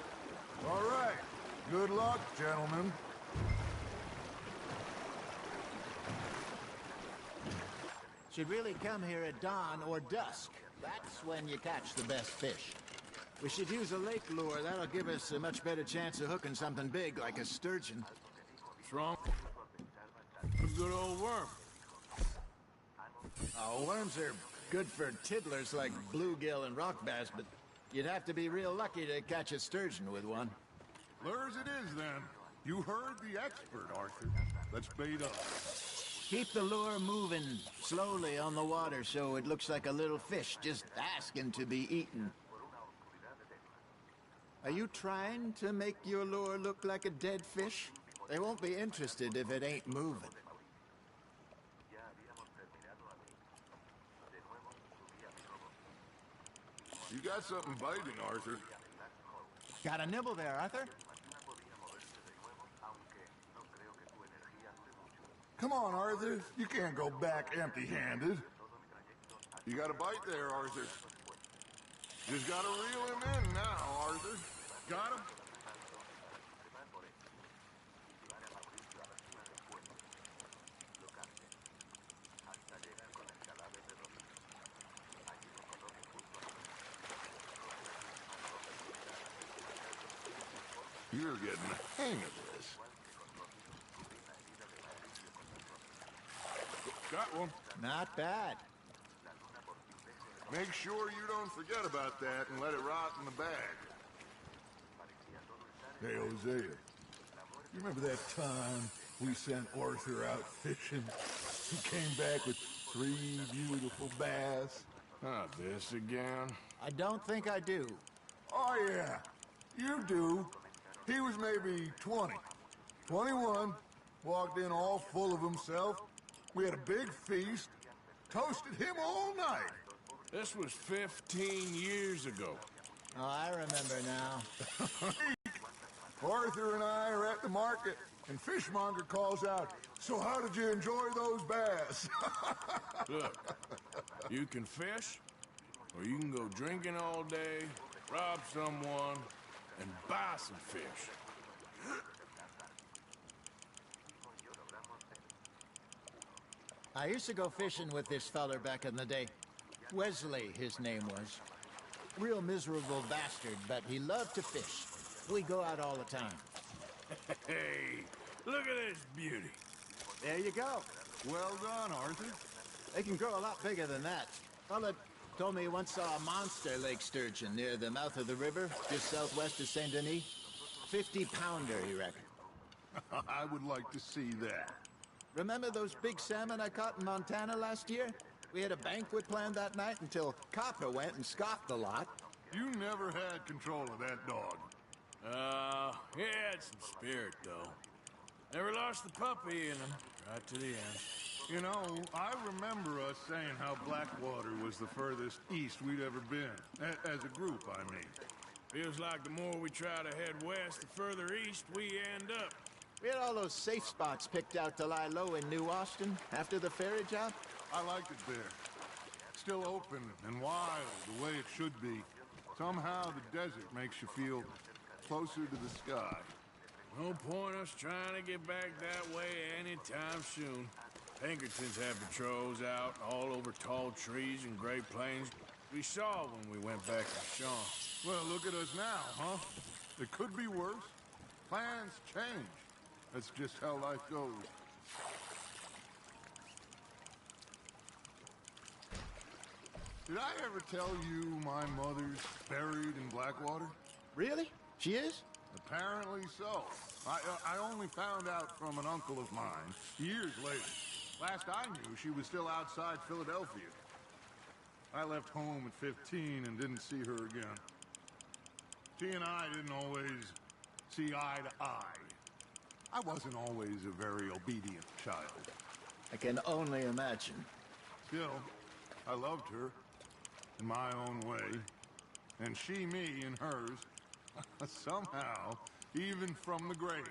All right. Good luck, gentlemen. Should really come here at dawn or dusk. That's when you catch the best fish. We should use a lake lure. That'll give us a much better chance of hooking something big like a sturgeon. What's wrong? A good old worm. Oh, worms are good for tiddlers like bluegill and rock bass, but you'd have to be real lucky to catch a sturgeon with one. Lures it is, then. You heard the expert, Arthur. Let's bait up. Keep the lure moving slowly on the water so it looks like a little fish just asking to be eaten. Are you trying to make your lure look like a dead fish? They won't be interested if it ain't moving. You got something biting, Arthur. Got a nibble there, Arthur? Come on, Arthur. You can't go back empty-handed. You got a bite there, Arthur. Just gotta reel him in now, Arthur. Got him? You're getting the hang of this. Got one. Not bad. Make sure you don't forget about that and let it rot in the bag. Hey, Hosea, you remember that time we sent Arthur out fishing? He came back with 3 beautiful bass. Not this again. I don't think I do. Oh, yeah, you do. He was maybe 20, 21, walked in all full of himself. We had a big feast, toasted him all night. This was 15 years ago. Oh, I remember now. Arthur and I are at the market, and Fishmonger calls out, "So how did you enjoy those bass?" Look, you can fish, or you can go drinking all day, rob someone, and buy some fish. I used to go fishing with this feller back in the day. Wesley, his name was. Real miserable bastard, but he loved to fish. We go out all the time. Hey, look at this beauty. There you go. Well done, Arthur. They can grow a lot bigger than that. Fella told me he once saw a monster lake sturgeon near the mouth of the river, just southwest of Saint Denis. 50-pounder, he reckoned. I would like to see that. Remember those big salmon I caught in Montana last year? We had a banquet planned that night until Copper went and scoffed the lot. You never had control of that dog. He had some spirit, though. Never lost the puppy in him, right to the end. You know, I remember us saying how Blackwater was the furthest east we'd ever been. As a group, I mean. Feels like the more we try to head west, the further east we end up. We had all those safe spots picked out to lie low in New Austin after the ferry job. I liked it there. Still open and wild, the way it should be. Somehow the desert makes you feel closer to the sky. No point us trying to get back that way anytime soon. Pinkertons have patrols out all over tall trees and Great Plains. We saw when we went back to Sean. Well, look at us now, huh? It could be worse. Plans change. That's just how life goes. Did I ever tell you my mother's buried in Blackwater? Really? She is? Apparently so. I only found out from an uncle of mine years later. Last I knew, she was still outside Philadelphia. I left home at 15 and didn't see her again. She and I didn't always see eye to eye. I wasn't always a very obedient child. I can only imagine. Still, I loved her in my own way, and she me in hers. Somehow, even from the grave,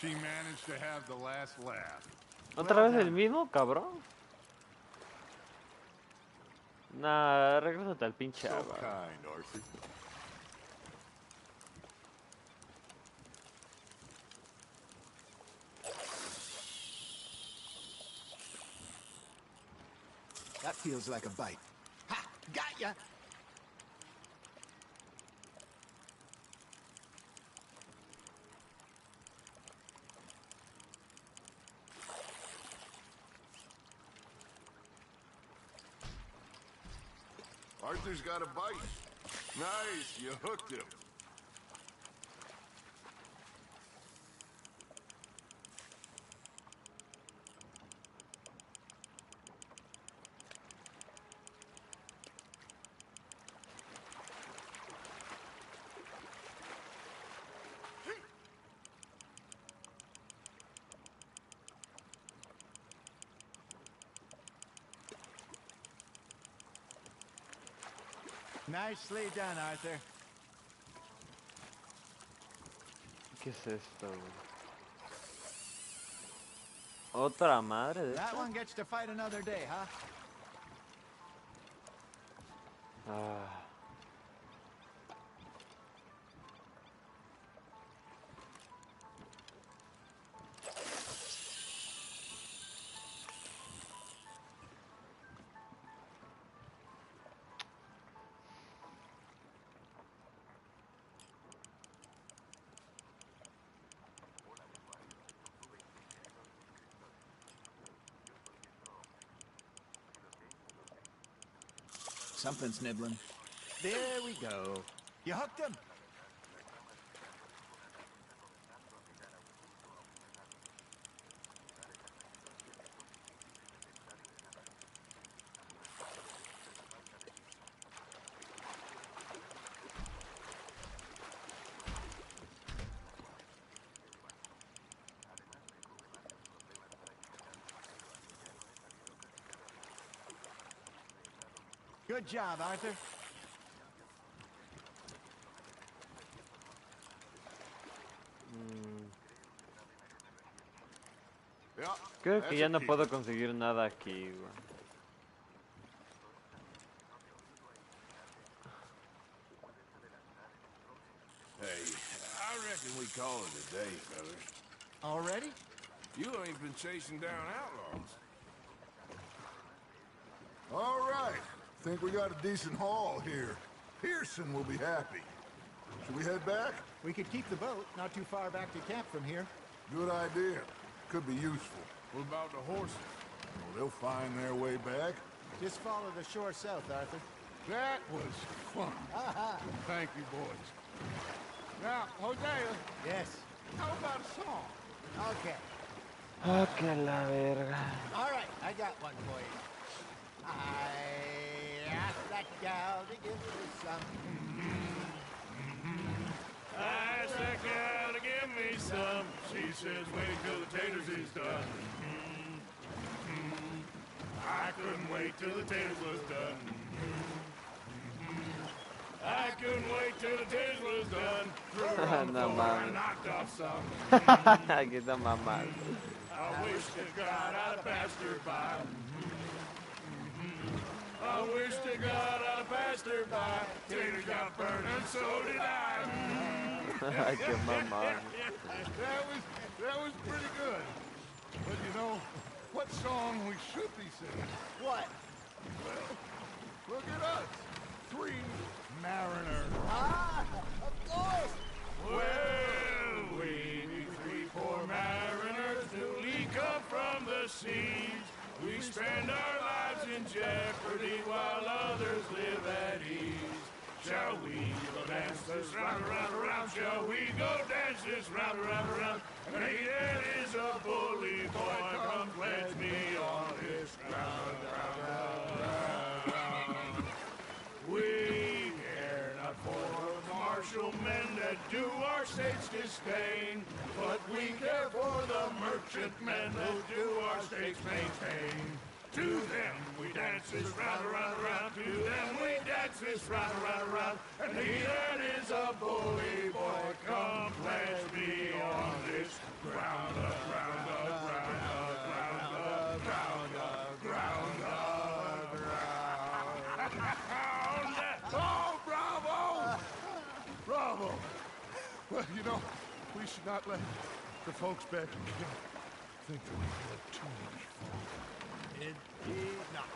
she managed to have the last laugh. ¿Otra vez el mismo, cabrón? Nah, regrésate al pinche So agua. kind, Arthur. That feels like a bite. Ha! Got ya! Arthur's got a bite. Nice, you hooked him. Nicely done, Arthur. ¿Qué es esto, güey? ¿Otra madre de That esta? one gets to fight another day, huh? Ah. Something's nibbling. There we go. You hooked him? Good job, Arthur. Creo que ya no puedo conseguir nada aquí, güey. Hey, I reckon we call it a day, fellas. Already? You ain't been chasing down outlaws. All right. Think we got a decent haul here. Pearson will be happy. Should we head back? We could keep the boat not too far back to camp from here. Good idea. Could be useful. What about the horses? Well, they'll find their way back. Just follow the shore south, Arthur. That was fun. Thank you, boys. Now, Hosea. Yes. How about a song? Okay. Ah, que la verga. All right, I got one for you. I asked that gal to give me some. I asked that gal to give me some. She says, wait till the taters is done. I couldn't wait till the taters was done. I couldn't wait till the taters was done. No I mames. knocked off some. Aquí está mamá. I wish to God I'd have passed her by. I wish to God I'd have passed her by. Taters got burned and so did I. Ay, qué mamá. That was pretty good. But you know, what song we should be singing? What? Well, look at us. 3 mariners. Ah, of course. Well, we 3 poor mariners newly come from the seas. We spend our lives in jeopardy while others live at ease. Shall we go dance this round, around, around? Shall we go dance this round, around, around? And he that is a bully boy, come pledge me on this ground, ground. We care not for martial men that do our state's disdain, but we care for the merchant men who do our state's maintain. To them we dance this round, around, around. To them we dance this round, around, around. And he that is a bully boy, come pledge me on this ground, ground, ground, ground, ground, ground, ground. Oh, bravo! Bravo! Well, you know, we should not let the folks back in camp think that we had too much fun. Indeed not.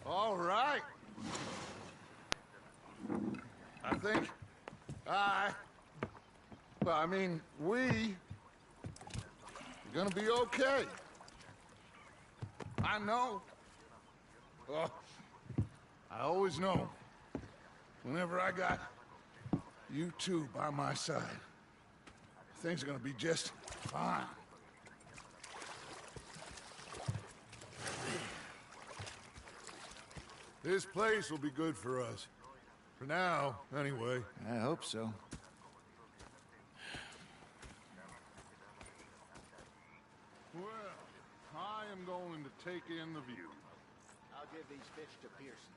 All right. I think we're gonna be okay. I know. Oh, I always know. Whenever I got you two by my side, things are gonna be just fine. This place will be good for us. For now, anyway. I hope so. Well, I am going to take in the view. I'll give these fish to Pearson.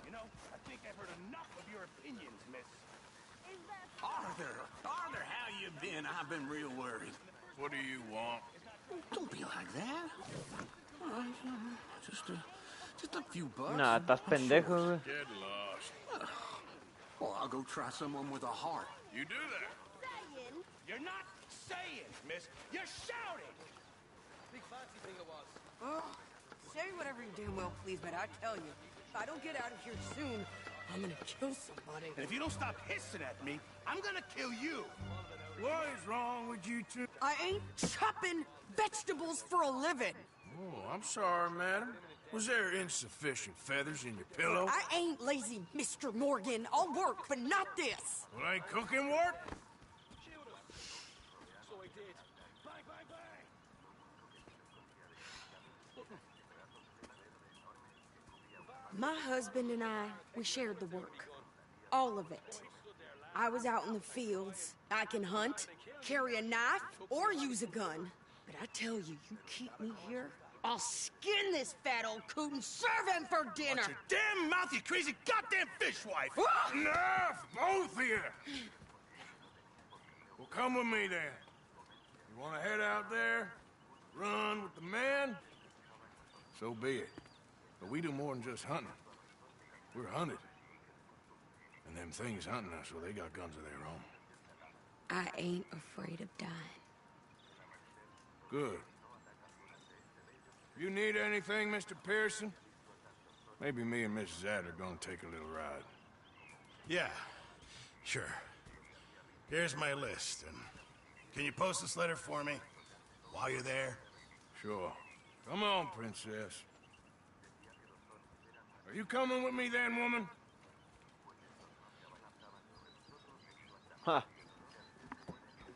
You know, I Arthur, how you been? I've been real worried. What do you want? Don't be like that. Just a few bucks. Nah, estás pendejo, güey. Get lost. Well, I'll go try someone with a heart. You do that. Saying? You're not saying, miss. You're shouting. Big fancy thing it was. Oh, say whatever you damn well please, but I tell you, if I don't get out of here soon, I'm gonna kill somebody. And if you don't stop hissing at me, I'm gonna kill you. What is wrong with you two? I ain't chopping vegetables for a living. Oh, I'm sorry, madam. Was there insufficient feathers in your pillow? I ain't lazy, Mr. Morgan. I'll work, but not this. Well, ain't cooking work? So I did. Bang, bang, bang. My husband and I, we shared the work. All of it. I was out in the fields. I can hunt, carry a knife, or use a gun. But I tell you, you keep me here, I'll skin this fat old coot and serve him for dinner. Watch your damn mouth, you crazy goddamn fishwife! Enough, both of you! Well, come with me then. You want to head out there, run with the men? So be it. But we do more than just hunting. We're hunted. And them things hunting us, well, they got guns of their own. I ain't afraid of dying. Good. You need anything, Mr. Pearson? Maybe me and Mrs. Add are gonna take a little ride. Yeah, sure. Here's my list, and can you post this letter for me while you're there? Sure. Come on, princess. Are you coming with me then, woman? Huh.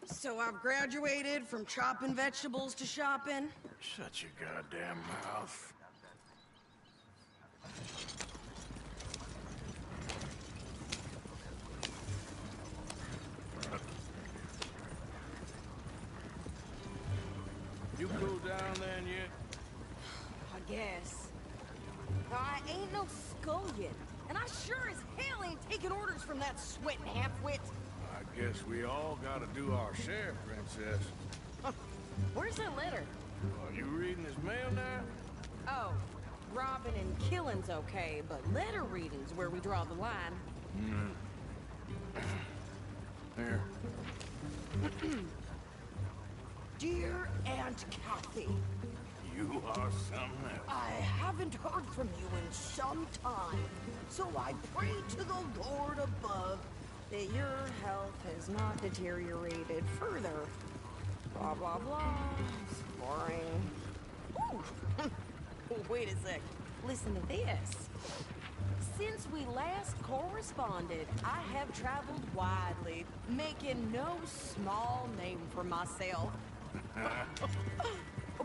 So I've graduated from chopping vegetables to shopping. Shut your goddamn mouth. You cool down then yet? I guess. I ain't no scullion, and I sure as hell ain't taking orders from that sweating half-wit. I guess we all gotta do our share, princess. Where's that letter? Are you reading his mail now? Oh, robbing and killing's okay, but letter reading's where we draw the line. Here. Dear Aunt Kathy, You are something else. I haven't heard from you in some time, so I pray to the Lord above that your health has not deteriorated further. Blah, blah, blah. It's boring. Ooh. Wait a sec. Listen to this. Since we last corresponded, I have traveled widely, making no small name for myself.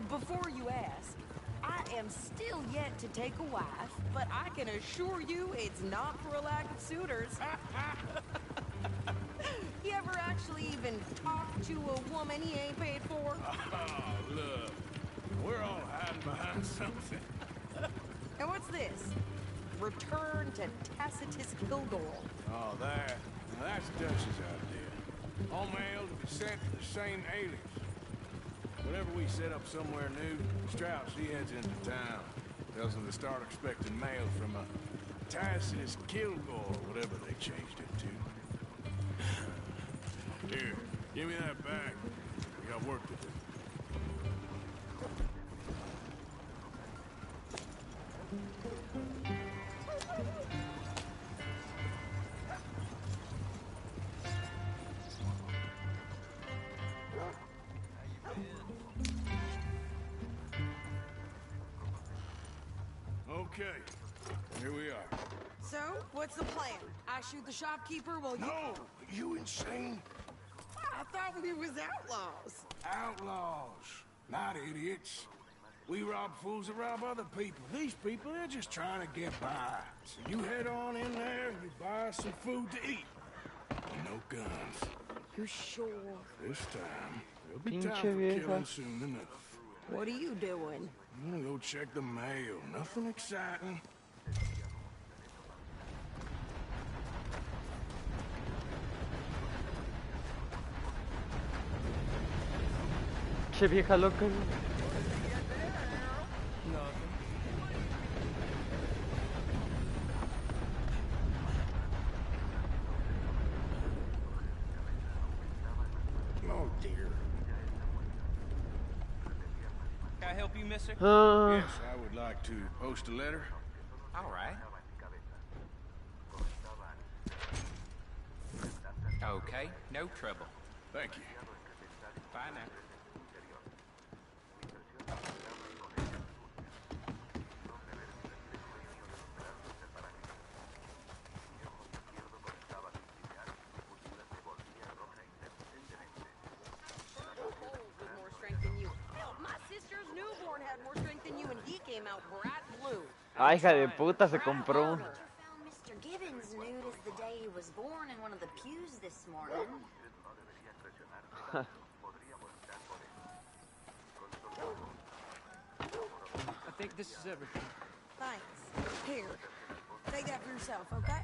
Before you ask, I am still yet to take a wife, but I can assure you it's not for a lack of suitors. You ever actually even talk to a woman he ain't paid for? Oh, look. We're all hiding behind something. And what's this? Return to Tacitus Kilgore. Oh, that. Now that's Dutch's idea. All mail to be sent to the same alias. Whenever we set up somewhere new, Strauss, he heads into town. Tells them to start expecting mail from a Tacitus Kilgore, whatever they changed it to. Here, give me that bag. We got work to do. Okay, here we are. So, what's the plan? I shoot the shopkeeper while you... No! You insane? I thought we was outlaws. Outlaws, not idiots. We rob fools that rob other people. These people, they're just trying to get by. So you head on in there and you buy us some food to eat. No guns. You're sure? This time, there'll be Pinche time for vieja. killing soon enough. What are you doing? I'm gonna go check the mail. Nothing exciting. Pinche vieja loca. Oh dear. Can I help you, mister? Yes, I would like to post a letter. All right. Okay, no trouble. Thank you. Bye now. With more strength than you. Hell, my sister's newborn had more strength than you, and he came out bright blue. Ah, hija de puta, se compró. Mr. Gibbons nude as the day he was born in one of the pews this morning. I think this is everything. Thanks. Here, take that for yourself, okay?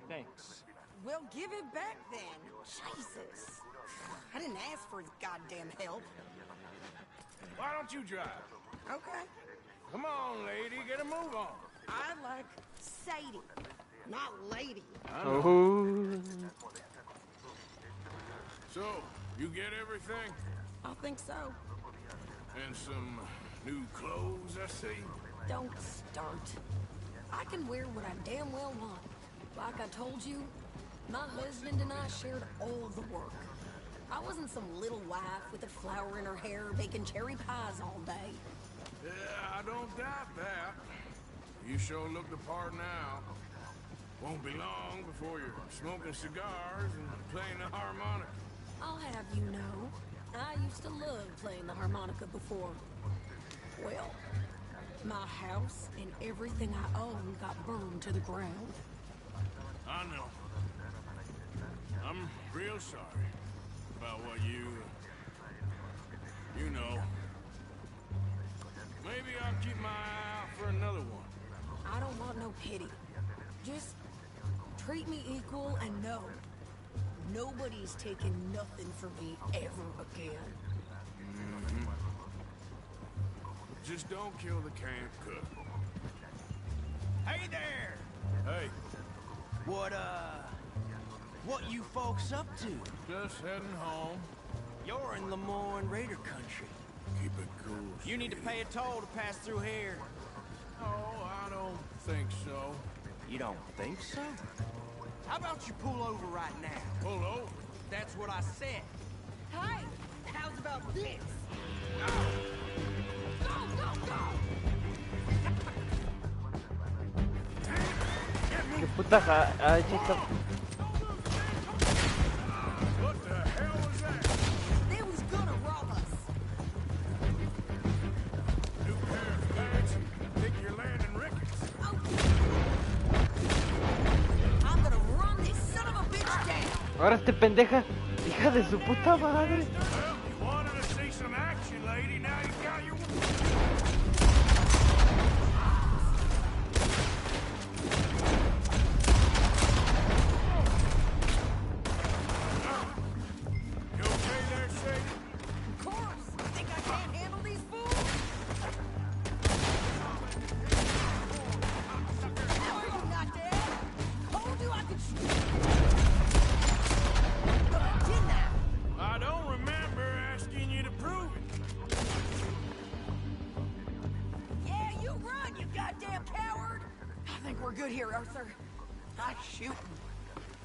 Thanks. Well, give it back then. Jesus. I didn't ask for his goddamn help. Why don't you drive? Okay. Come on, lady, get a move on. I like Sadie, not lady. Oh. So, you get everything? I think so. And some new clothes, I see. Don't start. I can wear what I damn well want. Like I told you, my husband and I shared all the work. I wasn't some little wife with a flower in her hair baking cherry pies all day. Yeah, I don't doubt that. You sure look the part now. Won't be long before you're smoking cigars and playing the harmonica. I'll have you know, I used to love playing the harmonica before. Well, my house and everything I own got burned to the ground. I know. I'm real sorry about what you know. Maybe I'll keep my eye out for another one. I don't want no pity. Just treat me equal and know nobody's taking nothing from me ever again. Just don't kill the camp cook. Hey there! Hey, What you folks up to? just heading home. You're in Lemoyne Raider country. Keep it cool. You need to pay a toll to pass through here. Oh, I don't think so. You don't think so? How about you pull over right now? Pull over? That's what I said. Hey, how's about this? Go, go, go! ¿Qué puta ha hecho esta? What the hell was that? They was gonna rob us. New pair of pants? Think you're landing rickets? I'm gonna run this son of a bitch down. Ahora este pendeja, hija de su puta madre. Well, you wanted to see some action, lady. Now you got your... You okay there, Sadie? Of course. Think I can't handle these fools? How are you not dead? Told you I could shoot. Didn't I? I don't remember asking you to prove it. Yeah, you run, you goddamn coward. I think we're good here, Arthur. I shoot.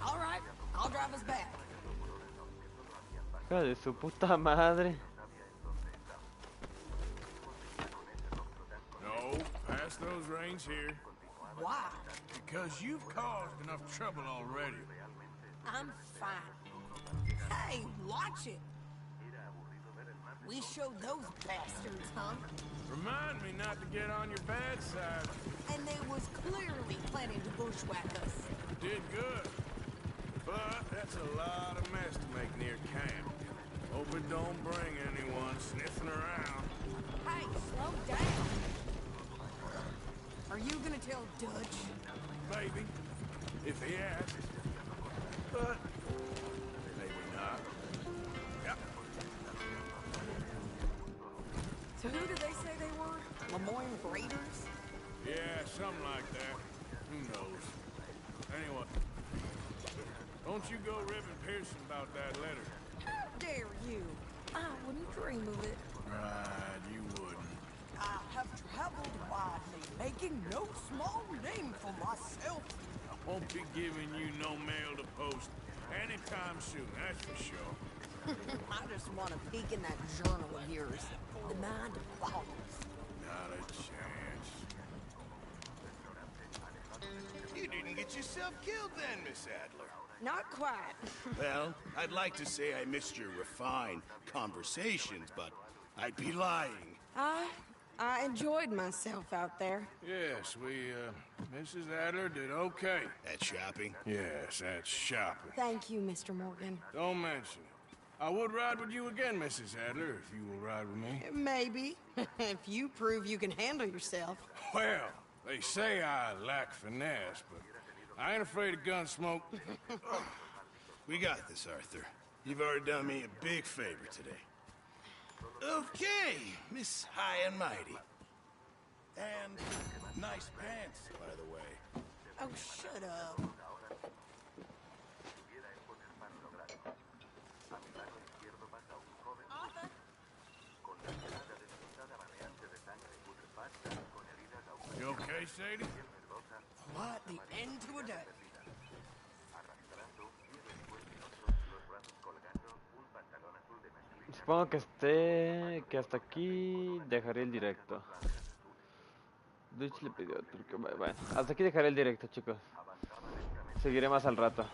All right, I'll drive us back. Hija de su puta madre. No, pass those reins here. Why? Because you've caused enough trouble already. I'm fine. Hey, watch it. We showed those bastards, huh? Remind me not to get on your bad side. And they was clearly planning to bushwhack us. Did good. But that's a lot of mess to make near camp. Hope it don't bring anyone sniffing around. Hey, slow down. Are you gonna tell Dutch? Maybe. If he asks. But maybe not. Yep. So who did they say they were? Lemoyne Raiders? Yeah, something like that. Who knows? Anyway, don't you go ribbing Pearson about that letter. How dare you? I wouldn't dream of it. Right, you wouldn't. I have traveled widely, making no small name for myself. I won't be giving you no mail to post anytime soon, that's for sure. I just want to peek in that journal of yours. The mind boggles. Not a chance. You didn't get yourself killed then, Miss Adler. Not quite. Well, I'd like to say I missed your refined conversations, but I'd be lying. I enjoyed myself out there. Yes, Mrs. Adler did okay. At shopping? Yes, that's shopping. Thank you, Mr. Morgan. Don't mention it. I would ride with you again, Mrs. Adler, if you will ride with me. Maybe. If you prove you can handle yourself. Well, they say I lack finesse, but I ain't afraid of gun smoke. We got this, Arthur. You've already done me a big favor today. Okay, Miss High and Mighty. And nice pants, by the way. Oh, shut up. Arthur? You okay, Sadie? What the end to a day. Supongo que hasta aquí dejaré el directo. Dutch le pidió truco. Bueno, hasta aquí dejaré el directo, chicos. Seguiré más al rato.